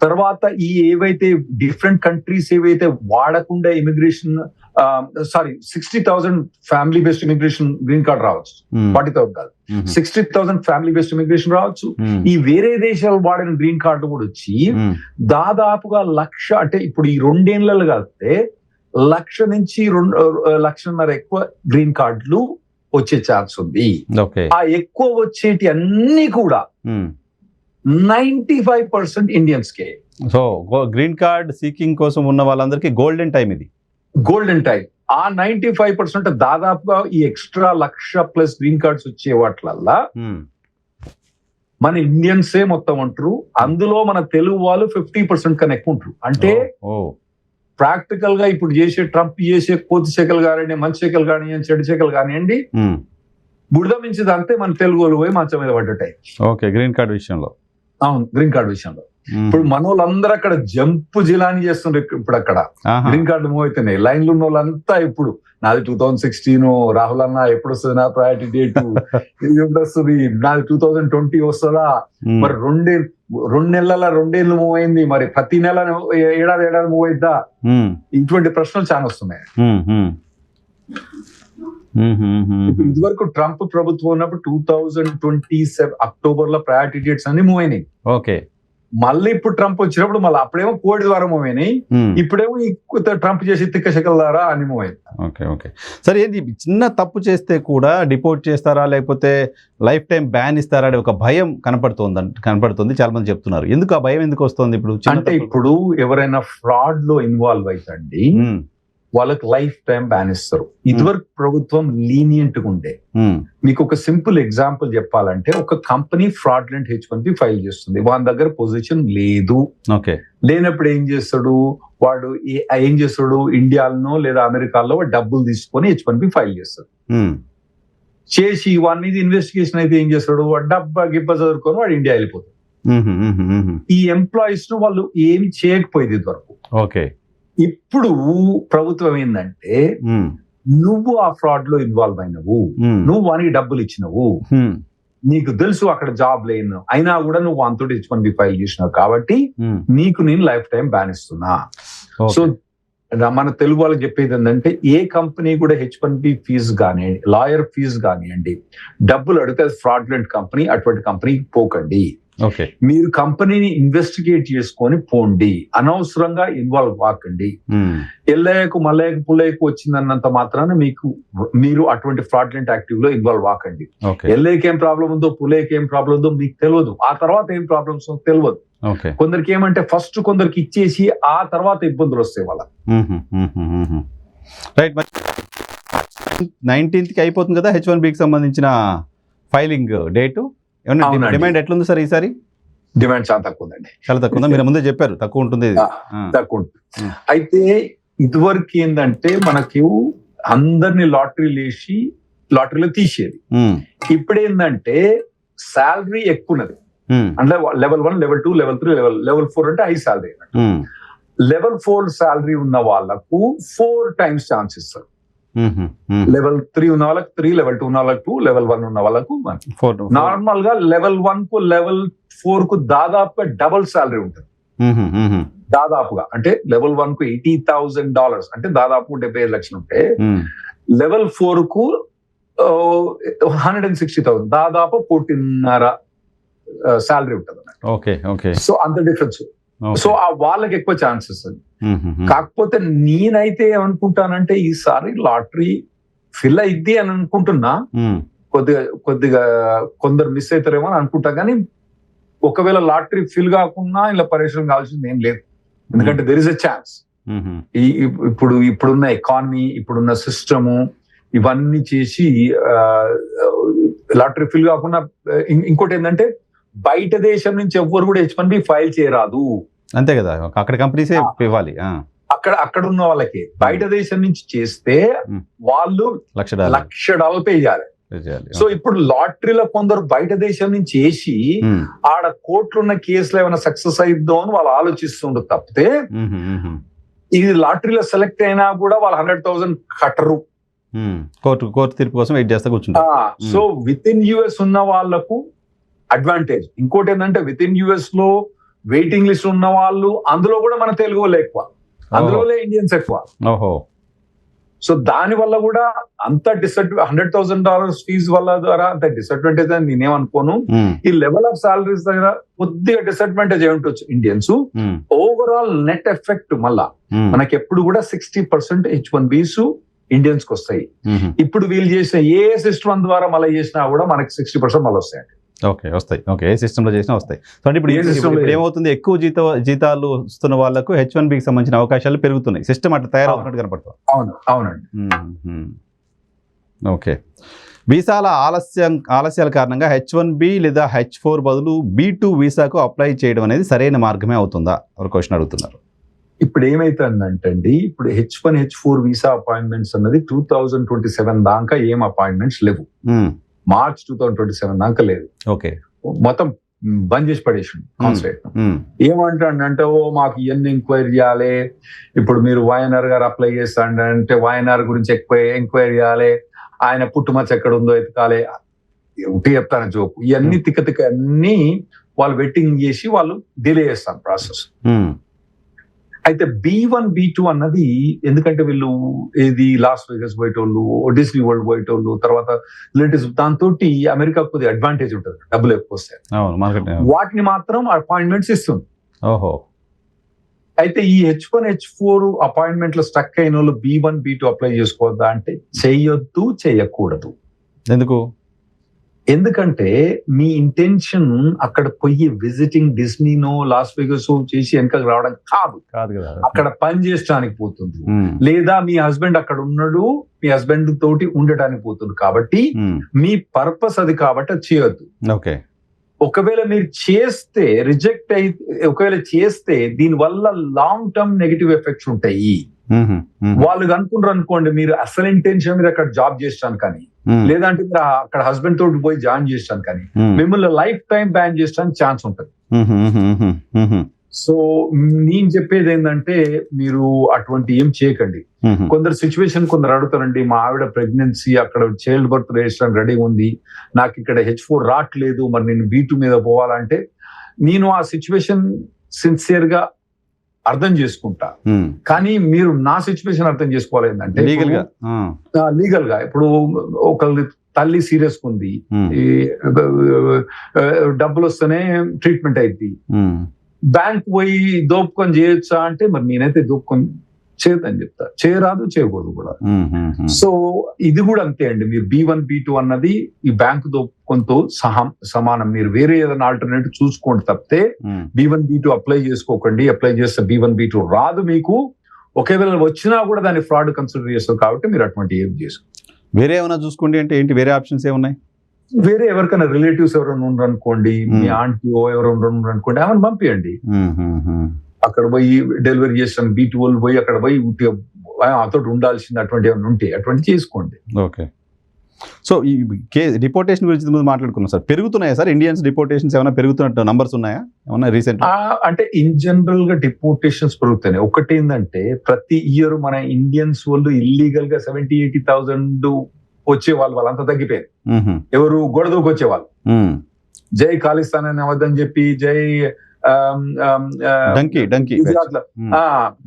తర్వాత ఈ ఏవైతే డిఫరెంట్ కంట్రీస్ ఏవైతే వాడకుండా immigration 60,000 family based immigration green card రావచ్చు. 40,000 కాదు, 60,000 ఫ్యామిలీ బేస్డ్ ఇమిగ్రేషన్ రావచ్చు. ఈ వేరే దేశాలు వాడిన గ్రీన్ కార్డు కూడా వచ్చి దాదాపుగా 1,00,000, అంటే ఇప్పుడు ఈ 2 ఏళ్లలో కలిపితే 1,00,000 నుంచి 1,50,000 ఎక్కువ గ్రీన్ కార్డులు వచ్చే ఛాన్స్ ఉంది. ఆ ఎక్కువ వచ్చేటి అన్ని కూడా 95% ఇండియన్స్ కే. సో గ్రీన్ కార్డ్ సీకింగ్ కోసం ఉన్న వాళ్ళందరికీ గోల్డెన్ టైం, ఇది గోల్డెన్ టైం. ఆ 95% దాదాపుగా ఈ ఎక్స్ట్రా 1,00,000+ గ్రీన్ కార్డ్స్ వచ్చే వాటిలల్లా మన ఇండియన్సే మొత్తం ఉంటారు. అందులో మన తెలుగు వాళ్ళు 50% కన్నా ఎక్కువ ఉంటారు. అంటే ప్రాక్టికల్ గా ఇప్పుడు చేసే ట్రంప్ చేసే కోతి శాఖలు కానివ్వండి, మంచి శాఖలు కానివ్వండి, చెడు శాఖలు కానివ్వండి, బుడద మించిది అంతే మన తెలుగు వాళ్ళు పోయి మంచం మీద పడ్డటాయి. ఓకే, గ్రీన్ కార్డ్ విషయంలో. అవును, గ్రీన్ కార్డ్ విషయంలో ఇప్పుడు మన వాళ్ళందరూ అక్కడ జంప్ జిలాని చేస్తుండ్రు. ఇప్పుడు అక్కడ గ్రీన్ కార్డు మూవ్ అవుతున్నాయి. లైన్లు ఉన్న వాళ్ళంతా ఇప్పుడు నాది 2016, రాహుల్ అన్న ఎప్పుడు వస్తుంది నా ప్రయారిటీ డేట్, ఇది ఎప్పుడు వస్తుంది, నాది 2020 వస్తుందా, మరి 2 నెలల 2 ఏళ్ళు మూవ్ అయింది, మరి ప్రతి నెల ఏడాది మూవ్ అయిద్దా, ఇటువంటి ప్రశ్నలు చాలా వస్తున్నాయి. ఇదివరకు ట్రంప్ ప్రభుత్వం ఉన్నప్పుడు 2027 అక్టోబర్ లో ప్రయారిటీ డేట్స్ అన్ని మూవ్ అయినాయి. ఓకే, మళ్ళీ ఇప్పుడు ట్రంప్ వచ్చినప్పుడు మళ్ళీ అప్పుడేమో కోడి ద్వారా మూవ్ అయినాయి, ఇప్పుడేమో ఈ ట్రంప్ చేసి తిక్కశకల ద్వారా అని మూవ్ అయింది. ఓకే ఓకే సరే, ఏంటి చిన్న తప్పు చేస్తే కూడా డిపోర్ట్ చేస్తారా లేకపోతే లైఫ్ టైం బ్యాన్ ఇస్తారా అనే ఒక భయం కనపడుతుంది, చాలా మంది చెప్తున్నారు. ఎందుకు ఆ భయం ఎందుకు వస్తుంది ఇప్పుడు? అంటే ఇప్పుడు ఎవరైనా ఫ్రాడ్ లో ఇన్వాల్వ్ అవుతండి వాళ్ళకి లైఫ్ టైం బ్యాన్ ఇస్తారు. ఇదివరకు ప్రభుత్వం లీనియంట్ గా ఉండే. మీకు ఒక సింపుల్ ఎగ్జాంపుల్ చెప్పాలంటే, ఒక కంపెనీ ఫ్రాడ్లెంట్ H1B ఫైల్ చేస్తుంది, వాని దగ్గర పొజిషన్ లేదు. లేనప్పుడు ఏం చేస్తాడు వాడు? ఇండియాలో లేదా అమెరికాలో డబ్బులు తీసుకొని H1B ఫైల్ చేస్తాడు. చేసి వాడి మీద ఇన్వెస్టిగేషన్ అయితే ఏం చేస్తాడు? వాడు డబ్బా గిబ్బ చదువుకొని వాడు ఇండియా వెళ్ళిపోతాడు. ఈ ఎంప్లాయీస్ ను వాళ్ళు ఏమి చేయకపోయేది ఇదివరకు. ఇప్పుడు ప్రభుత్వం ఏంటంటే, నువ్వు ఆ ఫ్రాడ్ లో ఇన్వాల్వ్ అయినవు, నువ్వు వానికి డబ్బులు ఇచ్చినవు, నీకు తెలుసు అక్కడ జాబ్ లేను, అయినా కూడా నువ్వు వానితో H1B ఫైల్ చేసినావు కాబట్టి నీకు నేను లైఫ్ టైం బ్యాన్ ఇస్తున్నా. సో మన తెలుగు వాళ్ళకి చెప్పేది ఏంటంటే, ఏ కంపెనీ కూడా H1B ఫీజు కానివ్వండి, లాయర్ ఫీజు కానివ్వండి, డబ్బులు అడిగితే ఫ్రాడ్లెంట్ కంపెనీ, అటువంటి కంపెనీకి పోకండి. మీరు కంపెనీని ఇన్వెస్టిగేట్ చేసుకొని పోండి, అనవసరంగా ఇన్వాల్వ్ కాకండి. ఎల్లయ్యకు మల్లయ్యకు పుల్లయ్యకు వచ్చిందన్నంత మాత్రాన మీరు అటువంటి ఫ్రాడ్లెంట్ యాక్టివ్ లో ఇన్వాల్వ్ కాకండి. ఎల్లయ్యకి ఏం ప్రాబ్లం ఉందో, పుల్లయ్యకి ఏం ప్రాబ్లం ఉందో మీకు తెలియదు, ఆ తర్వాత ఏం ప్రాబ్లమ్స్ తెలియదు. కొందరికి ఏమంటే ఫస్ట్ కొందరికి ఇచ్చేసి ఆ తర్వాత ఇబ్బందులు వస్తాయి వాళ్ళ. రైట్, 19th అయిపోతుంది కదా H1Bకి సంబంధించిన ఫైలింగ్ డేటు. డిమాండ్ ఎట్లుంది సార్ ఈసారి? డిమాండ్ చాలా తక్కువ ఉందండి. చాలా తక్కువ ఉందా? మీరు ముందే చెప్పారు తక్కువ ఉంటుంది. తక్కువ ఉంటుంది. అయితే ఇదివరకు ఏంటంటే మనకి అందరినీ లాటరీలో తీసేది. ఇప్పుడు ఏంటంటే శాలరీ ఎక్కువ ఉన్నది. అంటే లెవెల్ 1, లెవెల్ 2, లెవెల్ 3, లెవెల్ 4 అంటే హై శాలరీ. లెవెల్ 4 శాలరీ ఉన్న వాళ్ళకు 4 times ఛాన్స్ ఇస్తారు. లెవెల్ 3 ఉన్న వాళ్ళకి 3, లెవెల్ 2 ఉన్న వాళ్ళకి 2, లెవెల్ 1 ఉన్న వాళ్ళకు 1. నార్మల్ గా లెవెల్ 1 కు లెవెల్ 4 కు దాదాపుగా డబుల్ శాలరీ ఉంటుంది. దాదాపుగా అంటే లెవెల్ 1 కు $80,000 అంటే దాదాపు 75 లక్షలు ఉంటే, లెవెల్ 4 కు 160,000 దాదాపు 14.5 శాలరీ ఉంటుంది. సో అంత డిఫరెన్స్. సో ఆ వాళ్ళకి ఎక్కువ ఛాన్సెస్ అది. కాకపోతే నేనైతే ఏమనుకుంటానంటే, ఈసారి లాటరీ ఫిల్ అయింది అని అనుకుంటున్నా. కొద్దిగా కొందరు మిస్ అవుతారేమో అని అనుకుంటా, కానీ ఒకవేళ లాటరీ ఫిల్ కాకుండా ఇలా పరేషాన్ కావాల్సింది ఏం లేదు. ఎందుకంటే దెర్ ఇస్ ఎ ఛాన్స్. ఇప్పుడున్న ఎకానమీ, ఇప్పుడున్న సిస్టము, ఇవన్నీ చేసి లాటరీ ఫిల్ కాకుండా. ఇంకోటి ఏంటంటే, బయట దేశం నుంచి ఎవ్వరు కూడా H1B ఫైల్ చేయరాదు. అంతే కదా, అక్కడ కంపెనీసే ఇవ్వాలి. అక్కడ ఉన్న వాళ్ళకి బయట దేశం నుంచి చేస్తే వాళ్ళు $1,00,000 పే చేయాలి. సో ఇప్పుడు లాటరీలో కొందరు బయట దేశం నుంచి వేసి ఆడ కోర్టులున్న కేసులు ఏమైనా సక్సెస్ అయిద్దాం అని వాళ్ళు ఆలోచిస్తుండ్రు తప్పితే, ఇది లాటరీలో సెలెక్ట్ అయినా కూడా వాళ్ళు 100,000 కట్టరు. కోర్టు తీర్పు కోసం వెయిట్ చేస్తా కూర్చుంటారు. సో విత్ ఇన్ US ఉన్న వాళ్ళకు అడ్వాంటేజ్. ఇంకోటి ఏంటంటే, విత్ ఇన్ US లో వెయిటింగ్ లిస్ట్ ఉన్న వాళ్ళు, అందులో కూడా మన తెలుగు వాళ్ళు ఎక్కువ, అందులో ఇండియన్స్ ఎక్కువ. సో దాని వల్ల కూడా అంత $100,000 ఫీజు వల్ల ద్వారా అంత డిసడ్వాంటేజ్ అని నేనేమనుకోను. ఈ లెవెల్ ఆఫ్ సాలరీస్ దగ్గర కొద్దిగా డిసడ్వాంటేజ్ ఏమిటొచ్చు ఇండియన్స్. ఓవరాల్ నెట్ ఎఫెక్ట్ మళ్ళా మనకి ఎప్పుడు కూడా 60% H1Bs ఇండియన్స్ కి వస్తాయి. ఇప్పుడు వీళ్ళు చేసిన ఏ సిస్టమ్ ద్వారా మళ్ళీ చేసినా కూడా మనకి 60% మళ్ళీ వస్తాయండి. వస్తాయి. ఏ సిస్టమ్ లో చేసినా వస్తాయి. సో అంటే ఇప్పుడు ఏమవుతుంది, ఎక్కువ జీతాలు వస్తున్న వాళ్ళకు H1Bకి సంబంధించిన అవకాశాలు పెరుగుతున్నాయి. సిస్టమ్ అట్లా తయారవుతున్నట్టు కనపడుతుంది. అవునండి. ఓకే, వీసాల ఆలస్యాల కారణంగా H1B లేదా H4 బదులు B2 వీసాకు అప్లై చేయడం అనేది సరైన మార్గమే అవుతుందా? ఒక క్వశ్చన్ అడుగుతున్నారు. ఇప్పుడు ఏమైతుందంటే అండి, ఇప్పుడు H1, H4 వీసా అపాయింట్మెంట్స్ అన్నది 2027 దాకా ఏం అపాయింట్మెంట్స్ లేవు. మార్చ్ 2027 దాకా లేదు. మొత్తం బంద్ చేసి పడేసిండు కాన్సులేట్. ఏమంటాడంటే, మాకు ఇవన్నీ ఎంక్వైరీ చేయాలి, ఇప్పుడు మీరు వైఎన్ఆర్ గారు అప్లై చేస్తాడంటే వైఎన్ఆర్ గురించి ఎక్కువ ఎంక్వైరీ చేయాలి, ఆయన పుట్టుమచ్చ ఎక్కడ ఉందో ఎతకాలి. ఒకటి చెప్తాను జోకు, ఇవన్నీ తిక్క అన్ని వాళ్ళు వెట్టింగ్ చేసి వాళ్ళు డిలే చేస్తాను ప్రాసెస్. అయితే B1 B2 అన్నది ఎందుకంటే వీళ్ళు ఏది లాస్ వేగస్ పోయేటోళ్ళు, డిస్నీ వరల్డ్ పోయేటోళ్ళు, తర్వాత రిలేటివ్స్, దాంతో అమెరికా కొద్దిగా అడ్వాంటేజ్ ఉంటుంది, డబ్బులు ఎక్కువ వస్తాయి. అవును, మార్కెట్. వాటిని మాత్రం అపాయింట్మెంట్స్ ఇస్తుంది. ఓహో. అయితే ఈ H1 H4 అపాయింట్మెంట్ లో స్టక్ అయిన వాళ్ళు B1 B2 అప్లై చేసుకోవద్దా అంటే చేయొద్దు, చేయకూడదు. ఎందుకు? ఎందుకంటే మీ ఇంటెన్షన్ అక్కడ పోయి విజిటింగ్ డిస్నీనో లాస్ వేగస్ చేసి వెనకకు రావడం కాదు కదా, అక్కడ పని చేయడానికి పోతుంది. లేదా మీ హస్బెండ్ అక్కడ ఉన్నాడు, మీ హస్బెండ్ తోటి ఉండటానికి పోతుంది. కాబట్టి మీ పర్పస్ అది, కాబట్టి అది చేయొద్దు. ఓకే. ఒకవేళ మీరు చేస్తే రిజెక్ట్ ఒకవేళ చేస్తే దీని వల్ల లాంగ్ టర్మ్ నెగటివ్ ఎఫెక్ట్స్ ఉంటాయి. వాళ్ళు అనుకున్నారు అనుకోండి, మీరు అసలు ఇంటెన్షన్ మీరు అక్కడ జాబ్ చేస్తాను కానీ, లేదంటే మీరు అక్కడ హస్బెండ్ తోటి పోయి జాయిన్ చేస్తాను కానీ, మిమ్మల్ని లైఫ్ టైం బ్యాన్ చేస్తానికి ఛాన్స్ ఉంటుంది. సో నేను చెప్పేది ఏంటంటే మీరు అటువంటి ఏం చేయకండి. కొందరు సిచ్యువేషన్ కొందరు అడుగుతారండి, మా ఆవిడ ప్రెగ్నెన్సీ అక్కడ చైల్డ్ బర్త్ రిజిస్టర్ రెడీ ఉంది, నాకు ఇక్కడ H4 రావట్లేదు, మరి నేను B2 మీద పోవాలంటే నేను ఆ సిచ్యువేషన్ సిన్సియర్ గా అర్థం చేసుకుంటా. కానీ మీరు నా సిచ్యువేషన్ అర్థం చేసుకోవాలి ఏంటంటే లీగల్ గా ఇప్పుడు ఒకళ్ళ తల్లి సీరియస్ ఉంది, డబ్బులు వస్తేనే ట్రీట్మెంట్ అయింది, బ్యాంక్ పోయి దోపుకొని చేయొచ్చా అంటే మరి నేనైతే దోపుకొని చేయదని చెప్తా. చేయరాదు, చేయకూడదు కూడా. సో ఇది కూడా అంతే అండి. మీరు B1 B2 అన్నది ఈ బ్యాంకు దోపుకొంతో సమానం. మీరు వేరే ఏదైనా ఆల్టర్నేటివ్ చూసుకోండి తప్పితే B1 B2 అప్లై చేసుకోకండి. అప్లై చేస్తే B1 B2 రాదు మీకు. ఒకవేళ వచ్చినా కూడా దాన్ని ఫ్రాడ్ కన్సిడర్ చేస్తారు. కాబట్టి మీరు అటువంటి ఏం చేసుకోండి. వేరే ఏమైనా చూసుకోండి అంటే ఏంటి? వేరే ఆప్షన్స్ ఏమున్నాయి? వేరే ఎవరికైనా రిలేటివ్స్ ఎవరైనా ఉండరు అనుకోండి, మీ ఆంటీఓ ఎవరైనా ఉండరు అనుకోండి, ఏమైనా పంపించండి. అక్కడ పోయి డెలివరీ చేస్తాం B2 వాళ్ళు పోయి అక్కడ పోయి అతోటి ఉండాల్సింది అటువంటి ఏమైనా ఉంటే అటువంటి చేసుకోండి. ఓకే. సో ఈ డిపోర్టేషన్ గురించి మాట్లాడుకున్నాం సార్. పెరుగుతున్నాయా సార్ ఇండియన్స్ డిపోర్టేషన్స్? ఏమైనా పెరుగుతున్నట్టు నంబర్స్ ఉన్నాయా ఏమన్నా రీసెంట్? అంటే ఇన్ జనరల్ గా డిపోర్టేషన్స్ పెరుగుతున్నాయి. ఒకటి ఏంటంటే ప్రతి ఇయర్ మన ఇండియన్స్ వాళ్ళు ఇల్లీగల్ గా 70,000-80,000 వచ్చే వాళ్ళంతా తగ్గిపోయారు. ఎవరు గొడవకు వచ్చేవాళ్ళు, జై ఖాళిస్తాన్ అని అవద్దని చెప్పి, జై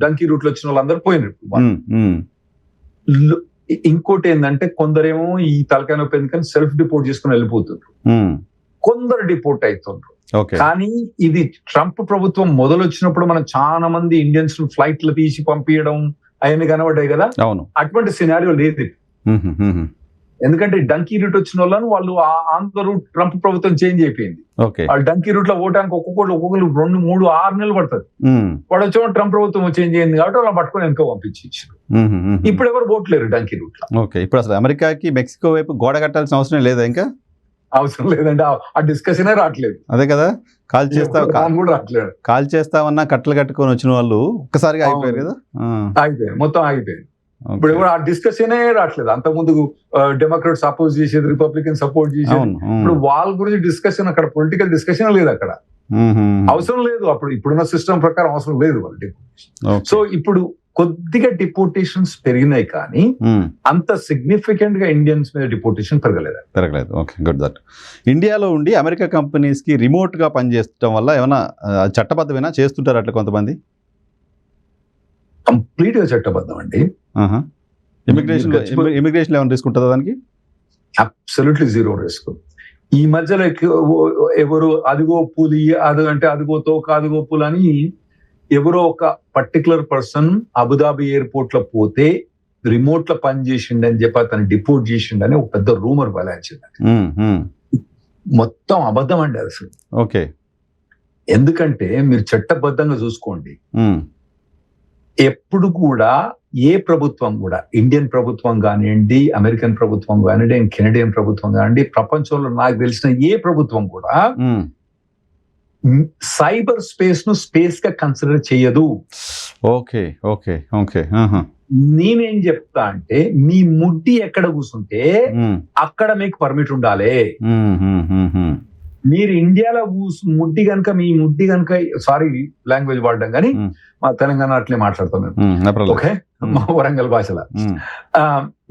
డంకీ రూట్ లో వచ్చిన వాళ్ళందరూ పోయినారు. ఇంకోటి ఏంటంటే కొందరేమో ఈ తలకాయ నొప్పి ఎందుకని సెల్ఫ్ డిపోర్ట్ చేసుకుని వెళ్ళిపోతున్నారు, కొందరు డిపోర్ట్ అవుతున్నారు. కానీ ఇది ట్రంప్ ప్రభుత్వం మొదలొచ్చినప్పుడు మనం చాలా మంది ఇండియన్స్ ఫ్లైట్లు తీసి పంపించడం అవన్నీ కనబడ్డాయి కదా. అటువంటి సినారియో లేదు. ఎందుకంటే డంకీ రూట్ వచ్చిన వాళ్ళని వాళ్ళు ఆంధ్ర రూట్ ట్రంప్ ప్రభుత్వం చేంజ్ అయిపోయింది. వాళ్ళు డంకీ రూట్ లో ఓటానికి ఒక్కొక్కరు 2, 3, 6 నెలలు పడుతుంది. వాడు వచ్చే ట్రంప్ ప్రభుత్వం చేంజ్ అయింది కాబట్టి వాళ్ళు పట్టుకొని వెనక పంపించారు. ఇప్పుడు ఎవరు ఓట్లేరు డంకీ రూట్ లో. ఇప్పుడు అసలు అమెరికాకి మెక్సికో వైపు గోడ కట్టాల్సిన అవసరం లేదా? ఇంకా అవసరం లేదంటే ఆ డిస్కషన్ రావట్లేదు. అదే కదా, కాల్ చేస్తావు కూడా రావట్లేదు. కాల్ చేస్తామన్నా కట్టలు కట్టుకొని వచ్చిన వాళ్ళు ఒక్కసారిగా అయిపోయారు కదా, అయిపోయాయి, మొత్తం అయిపోయింది. ఇప్పుడు ఎవరు ఆ డిస్కషన్ రావట్లేదు. అంత ముందు డెమోక్రాట్స్ అపోజ్ చేసేది, రిపబ్లికన్ సపోర్ట్ చేసేది. ఇప్పుడు వాళ్ళ గురించి డిస్కషన్, అక్కడ పొలిటికల్ డిస్కషన్ లేదు, అక్కడ అవసరం లేదు. అప్పుడు ఇప్పుడున్న సిస్టమ్ ప్రకారం అవసరం లేదు వాళ్ళ డిపోర్టేషన్. సో ఇప్పుడు కొద్దిగా డిపోర్టేషన్స్ పెరిగినాయి కానీ అంత సిగ్నిఫికెంట్ గా ఇండియన్స్ మీద డిపోర్టేషన్ పెరగలేదు. Okay, good. దట్ ఇండియాలో ఉండి అమెరికా కంపెనీస్ కి రిమోట్ గా పనిచేయడం వల్ల ఏమైనా చట్టబద్ధమైనా చేస్తుంటారు అట్లా కొంతమంది? కంప్లీట్ గా చట్టబద్ధం అండి. ఇమిగ్రేషన్ ఏమైనా రిస్క్ ఉంటుందా దానికి? Absolutely zero risk. ఈ మధ్యలో ఎవరు అదిగో పులి అంటే అదిగో తోక అదిగో పులి అని ఎవరో ఒక పర్టికులర్ పర్సన్ అబుదాబి ఎయిర్పోర్ట్ లో పోతే రిమోట్ లో పని చేసిండు అని చెప్పి అతను డిపోర్ట్ చేసిండని ఒక పెద్ద రూమర్ బలాయించింది. మొత్తం అబద్ధం అండి అసలు. ఓకే. ఎందుకంటే మీరు చట్టబద్ధంగా చూసుకోండి, ఎప్పుడు కూడా ఏ ప్రభుత్వం కూడా, ఇండియన్ ప్రభుత్వం కానివ్వండి, అమెరికన్ ప్రభుత్వం కానివ్వండి, కెనడియన్ ప్రభుత్వం కానివ్వండి, ప్రపంచంలో నాకు తెలిసిన ఏ ప్రభుత్వం కూడా సైబర్ స్పేస్ ను స్పేస్ గా కన్సిడర్ చేయదు. Okay okay okay. నేనేం చెప్తా అంటే మీ ముడ్డి ఎక్కడ కూర్చుంటే అక్కడ మీకు పర్మిట్ ఉండాలి. మీరు ఇండియాలో ముడ్డి కనుక, మీ ముడ్డి కనుక, సారీ లాంగ్వేజ్ వాడడం కానీ మా తెలంగాణ అట్లే మాట్లాడతాం మేము, ఓకే, మా వరంగల్ భాషలో,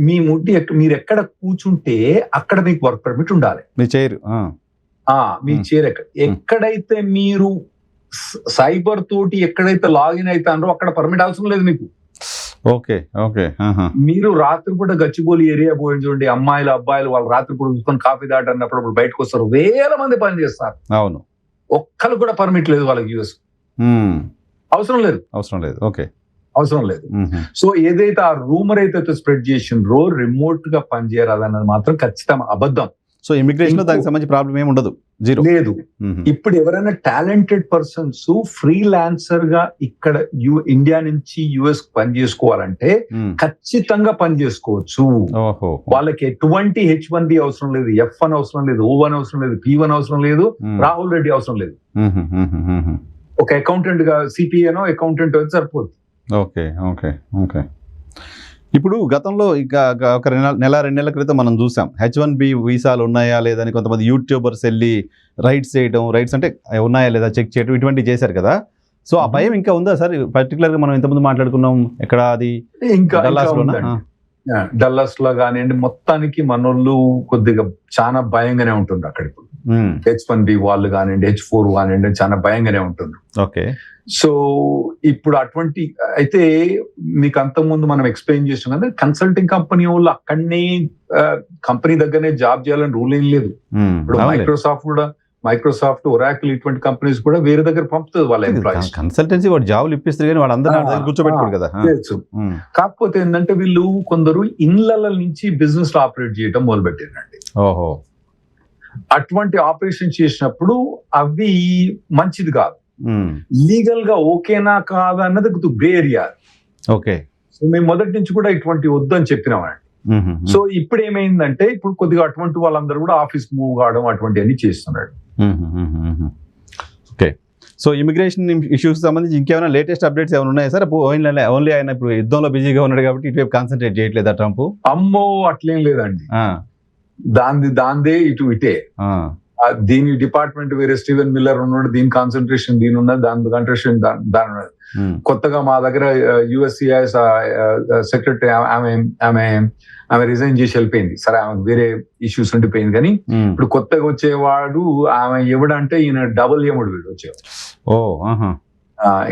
మీ ముడ్డి మీరు ఎక్కడ కూర్చుంటే అక్కడ మీకు వర్క్ పర్మిట్ ఉండాలి. మీ చైర్ ఎక్కడైతే మీరు సైబర్ తోటి ఎక్కడైతే లాగిన్ అవుతారో అక్కడ పర్మిట్ అవసరం లేదు మీకు. Okay okay. మీరు రాత్రిపూట గచ్చిబౌలి ఏరియా పోయి చూడండి, అమ్మాయిలు అబ్బాయిలు వాళ్ళు రాత్రిపూట చూసుకొని కాఫీ దాటన్నప్పుడు బయటకు వస్తారు, వేల మంది పని చేస్తారు. అవును. ఒక్కరు కూడా పర్మిట్ లేదు వాళ్ళకి యూఎస్. అవసరం లేదు. ఓకే, అవసరం లేదు. సో ఏదైతే ఆ రూమర్ అయితే స్ప్రెడ్ చేసిండ్రో రిమోట్ గా పనిచేయరాదన్నది మాత్రం ఖచ్చితంగా అబద్ధం. సో ఇమిగ్రేషన్ లో దానికి సంబంధించి ప్రాబ్లం ఏమి ఉండదు, జీరో లేదు. ఇప్పుడు ఎవరైనా టాలెంటెడ్ పర్సన్స్ ఫ్రీలాన్సర్ గా ఇక్కడ ఇండియా నుంచి యుఎస్ పని చేసుకోవాలంటే ఖచ్చితంగా పని చేసుకోవచ్చు. వాళ్ళకి ఎటువంటి H1B అవసరం లేదు, F1 అవసరం లేదు, O1 అవసరం లేదు, P1 అవసరం లేదు, రాహుల్ రెడ్డి అవసరం లేదు. ఒక అకౌంటెంట్ గా సిపిఏనో అకౌంటెంట్ అయితే సరిపోతుంది. Okay okay okay. ఇప్పుడు గతంలో ఇక ఒక నెల 2 నెలల క్రితం మనం చూసాం H1B వీసాలు ఉన్నాయా లేదని కొంతమంది యూట్యూబర్స్ వెళ్ళి రైట్స్ అంటే ఉన్నాయా లేదా చెక్ చేయడం ఇటువంటివి చేశారు కదా. సో ఆ భయం ఇంకా ఉందా సార్? పర్టికులర్గా మనం ఇంతకుముందు మాట్లాడుకున్నాం, ఎక్కడ అది ఇంకా డల్లాస్ లో కానివ్వండి, మొత్తానికి మనోళ్ళు కొద్దిగా చాలా భయంగానే ఉంటుంది అక్కడ. ఇప్పుడు H1B వాళ్ళు కానివ్వండి, H4 కానివ్వండి, చాలా భయంగానే ఉంటుంది. ఓకే. సో ఇప్పుడు అటువంటి అయితే మీకు అంతకుముందు మనం ఎక్స్ప్లెయిన్ చేసాం కదా, కన్సల్టింగ్ కంపెనీ వాళ్ళు అక్కడనే కంపెనీ దగ్గరనే జాబ్ చేయాలని రూల్ ఏం లేదు. ఇప్పుడు మైక్రోసాఫ్ట్ ఒరాకిల్ ఇటువంటి కంపెనీస్ కూడా వేరే దగ్గర పంపుతుంది వాళ్ళ ఎంప్లాయీస్. కన్సల్టెన్సీ వాడు జాబులు ఇప్పిస్తారు కానీ వాడు అందరూ కూర్చోబెట్టుకోడు కదా. కాకపోతే ఏంటంటే వీళ్ళు కొందరు ఇళ్ల నుంచి బిజినెస్ ఆపరేట్ చేయడం మొదలు పెట్టారండి. ఓహో. అటువంటి ఆపరేషన్ చేసినప్పుడు అవి మంచిది కాదు. లీగల్ గా ఓకేనా కాదా అన్నది గ్రే ఏరియా. ఓకే. సో మేము మొదటి నుంచి కూడా ఇటువంటి వద్దు అని చెప్పినామండి. సో ఇప్పుడు ఏమైందంటే ఇప్పుడు కొద్దిగా అటువంటి వాళ్ళందరూ కూడా ఆఫీస్ మూవ్ కావడం అటువంటి అన్ని చేస్తున్నాడు. ఓకే. సో ఇమిగ్రేషన్ ఇష్యూస్ సంబంధించి ఇంకేమైనా లేటెస్ట్ అప్డేట్స్ ఏమైనా ఉన్నాయా సార్? ఓన్లీ ఆయన ఇప్పుడు యుద్ధంలో బిజీగా ఉన్నాడు కాబట్టి ఇటువైపు కాన్సన్ట్రేట్ చేయట్లేదా ట్రంప్? అమ్మో అట్లేం లేదండి, దాందే ఇటే. దీని డిపార్ట్మెంట్ వేరే స్టీవెన్ మిల్లర్ ఉన్నాడు, దీని కాన్సన్ట్రేషన్ దీని ఉన్నది, దాని కాన్సన్ట్రేషన్ దాని ఉన్నది. కొత్తగా మా దగ్గర యుఎస్సిఐఎస్ సెక్రటరీ ఆమె రిజైన్ చేసి వెళ్ళిపోయింది. సరే ఆమెకు వేరే ఇష్యూస్ ఉండిపోయింది, కానీ ఇప్పుడు కొత్తగా వచ్చేవాడు ఆమె ఎవడంటే ఈయన డబుల్ ఎముడు వీడు వచ్చేవాడు.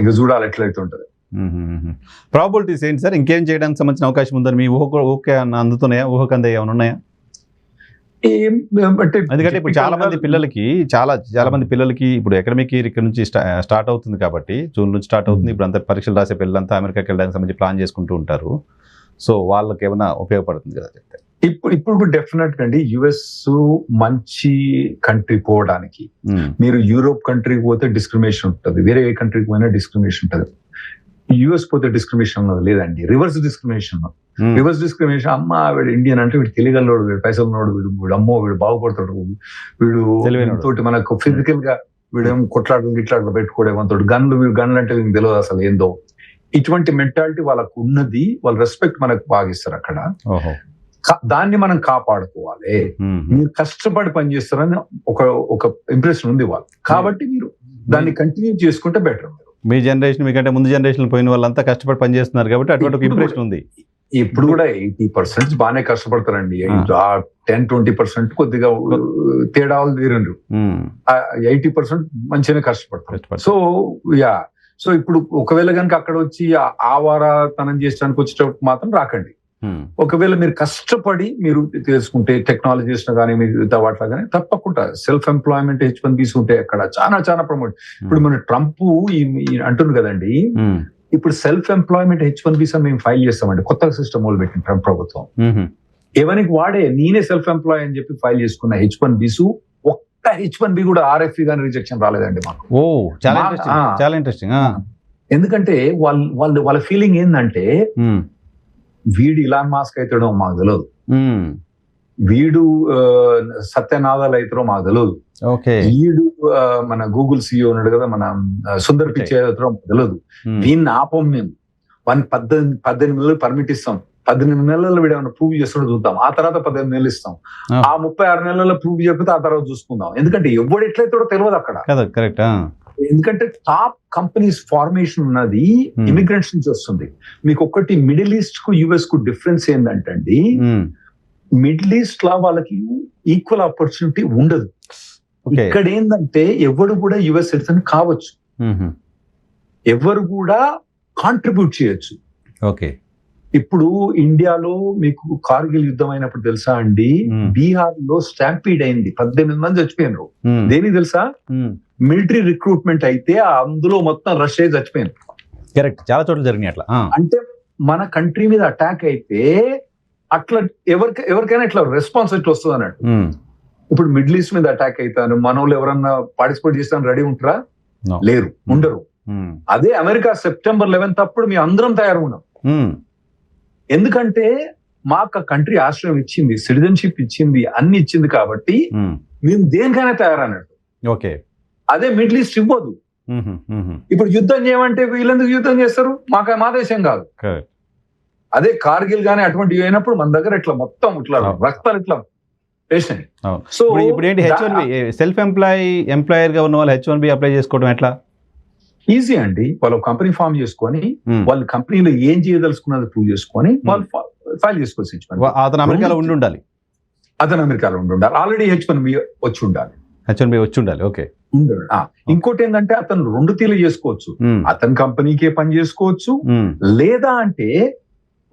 ఇంకా చూడాలి ఎట్లయితే ఉంటది. ప్రాబిలిటీస్ ఏంటి సార్? ఇంకేం చేయడానికి సంబంధించిన అవకాశం ఉందని మీ ఊహకే అందుతున్నాయా? ఊహకంద ఏమైనా ఉన్నాయా? ఎందుకంటే ఇప్పుడు చాలా మంది పిల్లలకి ఇప్పుడు అకాడమిక్ ఇయర్ ఇక్కడ నుంచి స్టార్ట్ అవుతుంది కాబట్టి, జూన్ నుంచి స్టార్ట్ అవుతుంది. ఇప్పుడు అంతా పరీక్షలు రాసే పిల్లలంతా అమెరికాకి వెళ్ళడానికి సంబంధించి ప్లాన్ చేసుకుంటూ ఉంటారు. సో వాళ్ళకి ఏమైనా ఉపయోగపడుతుంది కదా చెప్తే? ఇప్పుడు డెఫినెట్ గా అండి, యుఎస్ మంచి కంట్రీ పోవడానికి. మీరు యూరోప్ కంట్రీకి పోతే డిస్క్రిమినేషన్ ఉంటుంది, వేరే ఏ కంట్రీకి పోయినా డిస్క్రిమినేషన్ ఉంటుంది. యుఎస్ పోతే డిస్క్రిమినేషన్ ఉన్నది లేదండి, రివర్స్ డిస్క్రిమినేషన్. అమ్మ వీడు ఇండియన్ అంటే వీడు తెలియగలడు, వీడు పైసలున్నాడు, వీడు అమ్మో వీడు బాగుపడతాడు, వీడు తోటి మనకు ఫిజికల్ గా వీడేం గిట్లాటలు పెట్టుకోవడం, గన్లు అంటే వీళ్ళకి తెలియదు అసలు ఏందో. ఇటువంటి మెంటాలిటీ వాళ్ళకు ఉన్నది, వాళ్ళ రెస్పెక్ట్ మనకు బాగిస్తారు అక్కడ. దాన్ని మనం కాపాడుకోవాలి. మీరు కష్టపడి పనిచేస్తారని ఒక ఇంప్రెషన్ ఉంది వాళ్ళు, కాబట్టి మీరు దాన్ని కంటిన్యూ చేసుకుంటే బెటర్. మీ జనరేషన్ మీకంటే ముందు జనరేషన్ పోయిన వాళ్ళంతా కష్టపడి పనిచేస్తున్నారు కాబట్టి అటువంటి ఒక ఇంప్రెషన్ ఉంది. ఇప్పుడు కూడా 80% బాగానే కష్టపడతారండి, 10-20% కొద్దిగా తేడాలు తీరండు, 80% మంచిగానే కష్టపడతారు. సో ఇప్పుడు ఒకవేళ కనుక అక్కడ వచ్చి ఆవారతనం చేసడానికి వచ్చేటప్పుడు మాత్రం రాకండి. ఒకవేళ మీరు కష్టపడి మీరు తెలుసుకుంటే టెక్నాలజీస్ కానీ మిగతా వాటిలో కానీ తప్పకుండా సెల్ఫ్ ఎంప్లాయ్మెంట్ H1Bs ఉంటాయి అక్కడ చాలా ప్రమోట్. ఇప్పుడు మన ట్రంప్ అంటుంది కదండి, ఇప్పుడు సెల్ఫ్ ఎంప్లాయ్మెంట్ H1Bs అని మేము ఫైల్ చేస్తామండి. కొత్తగా సిస్టమ్ మొదలు పెట్టింది ట్రంప్ ప్రభుత్వం. ఎవరికి వాడే నేనే సెల్ఫ్ ఎంప్లాయ్ అని చెప్పి ఫైల్ చేసుకున్న H1Bs ఒక్క H1B కూడా RFE గానీ రిజెక్షన్ రాలేదండి మాకు. చాలా ఇంట్రెస్టింగ్. ఎందుకంటే వాళ్ళ ఫీలింగ్ ఏంటంటే వీడు ఇలాన్ మాస్క్ అవుతాడో మాకు తెలియదు, వీడు సత్యనాథాలు అవుతారో మాకు తెలియదు, వీడు మన గూగుల్ CEO ఉన్నాడు కదా మన సుందర్ పిచ్చే అవుతారో మాకు తెలియదు. దీన్ని ఆపం మేము. వాడిని 18 నెలలు పర్మిట్ ఇస్తాం, 18 నెలల్లో వీడు ఏమైనా ప్రూవ్ చేస్తాడో చూద్దాం, ఆ తర్వాత 18 నెలలు ఇస్తాం, ఆ 36 నెలల్లో ప్రూవ్ చెప్పితే ఆ తర్వాత చూసుకుందాం. ఎందుకంటే ఎవడు ఎట్లయితాడో తెలియదు అక్కడ. కరెక్ట్. ఎందుకంటే టాప్ కంపెనీస్ ఫార్మేషన్ ఉన్నది ఇమిగ్రెంట్స్ నుంచి వస్తుంది. మీకు ఒకటి మిడిల్ ఈస్ట్ కు యుఎస్ కు డిఫరెన్స్ ఏంటంటే అండి, మిడిల్ ఈస్ట్ లా వాళ్ళకి ఈక్వల్ ఆపర్చునిటీ ఉండదు. ఇక్కడ ఏంటంటే ఎవడు కూడా యుఎస్ సిటిజన్ కావచ్చు, ఎవరు కూడా కాంట్రిబ్యూట్ చేయొచ్చు. ఓకే. ఇప్పుడు ఇండియాలో మీకు కార్గిల్ యుద్ధం అయినప్పుడు తెలుసా అండి, బీహార్ లో స్టాంపీడ్ అయింది, 18 మంది చచ్చిపోయినారు. దేనికి తెలుసా? మిలిటరీ రిక్రూట్మెంట్ అయితే అందులో మొత్తం రష్ అయ్యి చచ్చిపోయింది. కరెక్ట్, చాలా చోట్ల జరిగినాయి అట్లా. అంటే మన కంట్రీ మీద అటాక్ అయితే అట్లా ఎవరికైనా ఇట్లా రెస్పాన్స్ ఎట్లా వస్తుంది అన్నట్టు. ఇప్పుడు మిడిల్ ఈస్ట్ మీద అటాక్ అవుతాను, మన వాళ్ళు ఎవరన్నా పార్టిసిపేట్ చేస్తాను రెడీ ఉంటారా? లేరు, ఉండరు. అదే అమెరికా September 11th అప్పుడు మీ అందరం తయారు ఉన్నాం. ఎందుకంటే మాకు ఆ కంట్రీ ఆశ్రయం ఇచ్చింది, సిటిజన్షిప్ ఇచ్చింది, అన్ని ఇచ్చింది కాబట్టి మేము దేనికైనా తయారన్నట్టు. ఓకే. అదే మిడిల్ ఈస్ట్ ఇవ్వదు. ఇప్పుడు యుద్ధం చేయమంటే వీళ్ళెందుకు యుద్ధం చేస్తారు? మా దేశం కాదు. అదే కార్గిల్ గానీ అటువంటివి అయినప్పుడు మన దగ్గర ఇట్లా మొత్తం ఇట్లా రక్తాలు ఇట్లా వేసినాయి. సో ఇప్పుడు ఏంటి H1B సెల్ఫ్ ఎంప్లాయర్ గా ఉన్న వాళ్ళు H1B అప్లై చేసుకోవడం ఎట్లా? ఈజీ అండి. వాళ్ళు కంపెనీ ఫామ్ చేసుకొని వాళ్ళ కంపెనీలో ఏం చేయదలుచుకున్నది ప్రూవ్ చేసుకొని వాళ్ళు ఫైల్ చేసుకోవచ్చు. అతను అమెరికాలో ఉండి ఉండాలి. ఆల్రెడీ H1B వచ్చి ఉండాలి. H1B వచ్చి ఉండాలి. ఓకే. ఇంకోటి ఏంటంటే అతను 2 తీర్లు చేసుకోవచ్చు. అతని కంపెనీకే పని చేసుకోవచ్చు, లేదా అంటే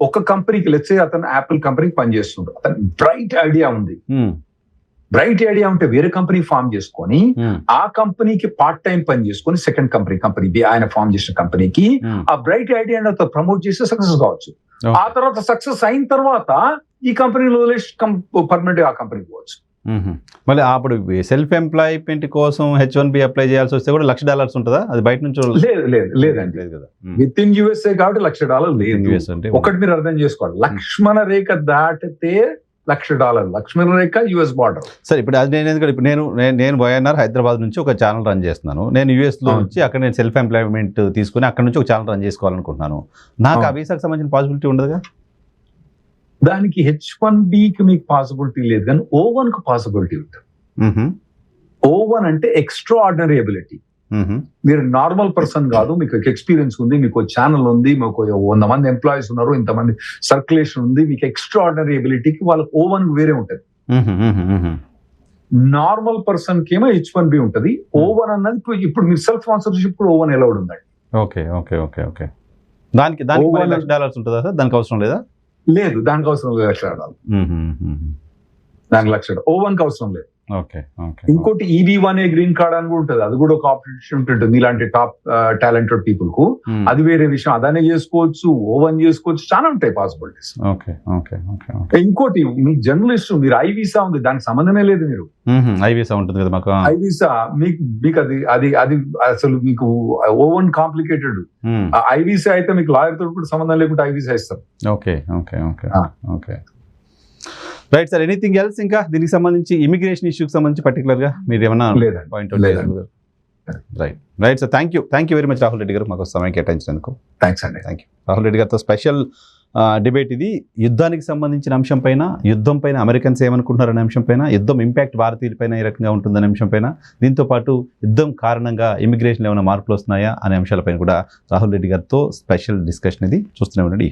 ఒక కంపెనీకి, లెట్స్ సే అతను యాపిల్ కంపెనీకి పని చేస్తుండ్రు, అతను బ్రైట్ ఐడియా ఉంది. బ్రైట్ ఐడియా ఉంటే వేరే కంపెనీ ఫామ్ చేసుకొని ఆ కంపెనీకి పార్ట్ టైం పని చేసుకొని సెకండ్ కంపెనీ ఆయన ఫామ్ చేసిన కంపెనీకి ఆ బ్రైట్ ఐడియా ప్రమోట్ చేస్తే సక్సెస్ కావచ్చు. ఆ తర్వాత సక్సెస్ అయిన తర్వాత ఈ కంపెనీలో పర్మనెంట్ ఆ కంపెనీకి పోవచ్చు. మళ్ళీ అప్పుడు సెల్ఫ్ ఎంప్లాయ్మెంట్ కోసం H1B అప్లై చేయాల్సి వస్తే కూడా $1,00,000 ఉంటుందా? అది బయట నుంచి లేదండి కదా. విత్ ఇన్ USA కాబట్టి $1,00,000 లేదు. ఒకటి మీరు అర్థం చేసుకోవాలి, లక్ష్మణ రేఖ దాటితే $1,00,000. లక్ష్మణ రేఖ US బార్డర్. సరే, ఇప్పుడు అది ఇప్పుడు నేను YNR హైదరాబాద్ నుంచి ఒక ఛానల్ రన్ చేస్తున్నాను. నేను US లో వచ్చి అక్కడ నేను సెల్ఫ్ ఎంప్లాయ్మెంట్ తీసుకుని అక్కడ నుంచి ఒక ఛానల్ రన్ చేసుకోవాలనుకుంటున్నాను. నాకు ఆ వీసాకి సంబంధించిన పాసిబిలిటీ ఉండదుగా? దానికి H1Bకి మీకు పాసిబిలిటీ లేదు, కానీ O1 కు పాసిబిలిటీ ఉంటుంది. O1 అంటే ఎక్స్ట్రా ఆర్డినరీ ఎబిలిటీ. మీరు నార్మల్ పర్సన్ కాదు, మీకు ఎక్స్పీరియన్స్ ఉంది, మీకు ఛానల్ ఉంది, మీకు 100 మంది ఎంప్లాయీస్ ఉన్నారు, ఇంతమంది సర్క్యులేషన్ ఉంది, మీకు ఎక్స్ట్రా ఆర్డినరీ ఎబిలిటీకి వాళ్ళకి O1 వేరే ఉంటుంది. నార్మల్ పర్సన్ కి ఏమో H1B ఉంటుంది. O1 అన్నది ఇప్పుడు మీరు సెల్ఫ్ స్పాన్సర్షిప్ కూడా O1 అలౌడ్ ఉందండి. Okay okay okay okay. దానికి $1,00,000 ఉంటుందా సార్? దానికి అవసరం లేదా? లేదు, దానికి అవసరం లేదు. $1,00,000 దానికి $1,00,000. O1 కి అవసరం లేదు. ఇంకోటి EB1A గ్రీన్ కార్డ్ అని కూడా ఉంటుంది, అది కూడా ఒక ఆపర్చునిటీ ఉంటుంది ఇలాంటి టాప్ టాలెంటెడ్ పీపుల్ కు. అది వేరే విషయం, అదనే చేసుకోవచ్చు, O1 చేసుకోవచ్చు, చాలా ఉంటాయి పాసిబిలిటీస్. ఇంకోటి మీ జర్నలిస్ట్, మీరు ఐ వీసా ఉంది, దానికి సంబంధమే లేదు. మీరు ఐ వీసా ఉంటుంది కదా మాకు. ఐ వీసా మీకు అది అసలు మీకు O1 కాంప్లికేటెడ్. ఐ వీసా అయితే మీకు లాయర్ తో కూడా సంబంధం లేకుండా ఐ వీసా ఇస్తారు. Okay okay okay okay. Right sir, anything else ఇంకా దీనికి సంబంధించి ఇమిగ్రేషన్ ఇష్యూకి సంబంధించి పర్టికులర్ గా మీరు ఏమన్నా point? Right sir, thank you very much Rahul Reddy గారు మాకు సమయం కేటాయించినందుకు. థ్యాంక్స్ అండి. Thank you. రాహుల్ రెడ్డి గారితో స్పెషల్ డిబేట్ ఇది. యుద్ధానికి సంబంధించిన అంశం పైన, యుద్ధం పైన అమెరికన్స్ ఏమనుకుంటున్నారనే అంశం పైన, యుద్ధం ఇంపాక్ట్ భారతీయులపైన ఏ రకంగా ఉంటుందనే అంశం పైన, దీంతో పాటు యుద్ధం కారణంగా ఇమిగ్రేషన్ ఏమైనా మార్పులు వస్తున్నాయా అనే అంశాలపైన కూడా రాహుల్ రెడ్డి గారితో స్పెషల్ డిస్కషన్ ఇది. చూస్తూనే ఉండండి.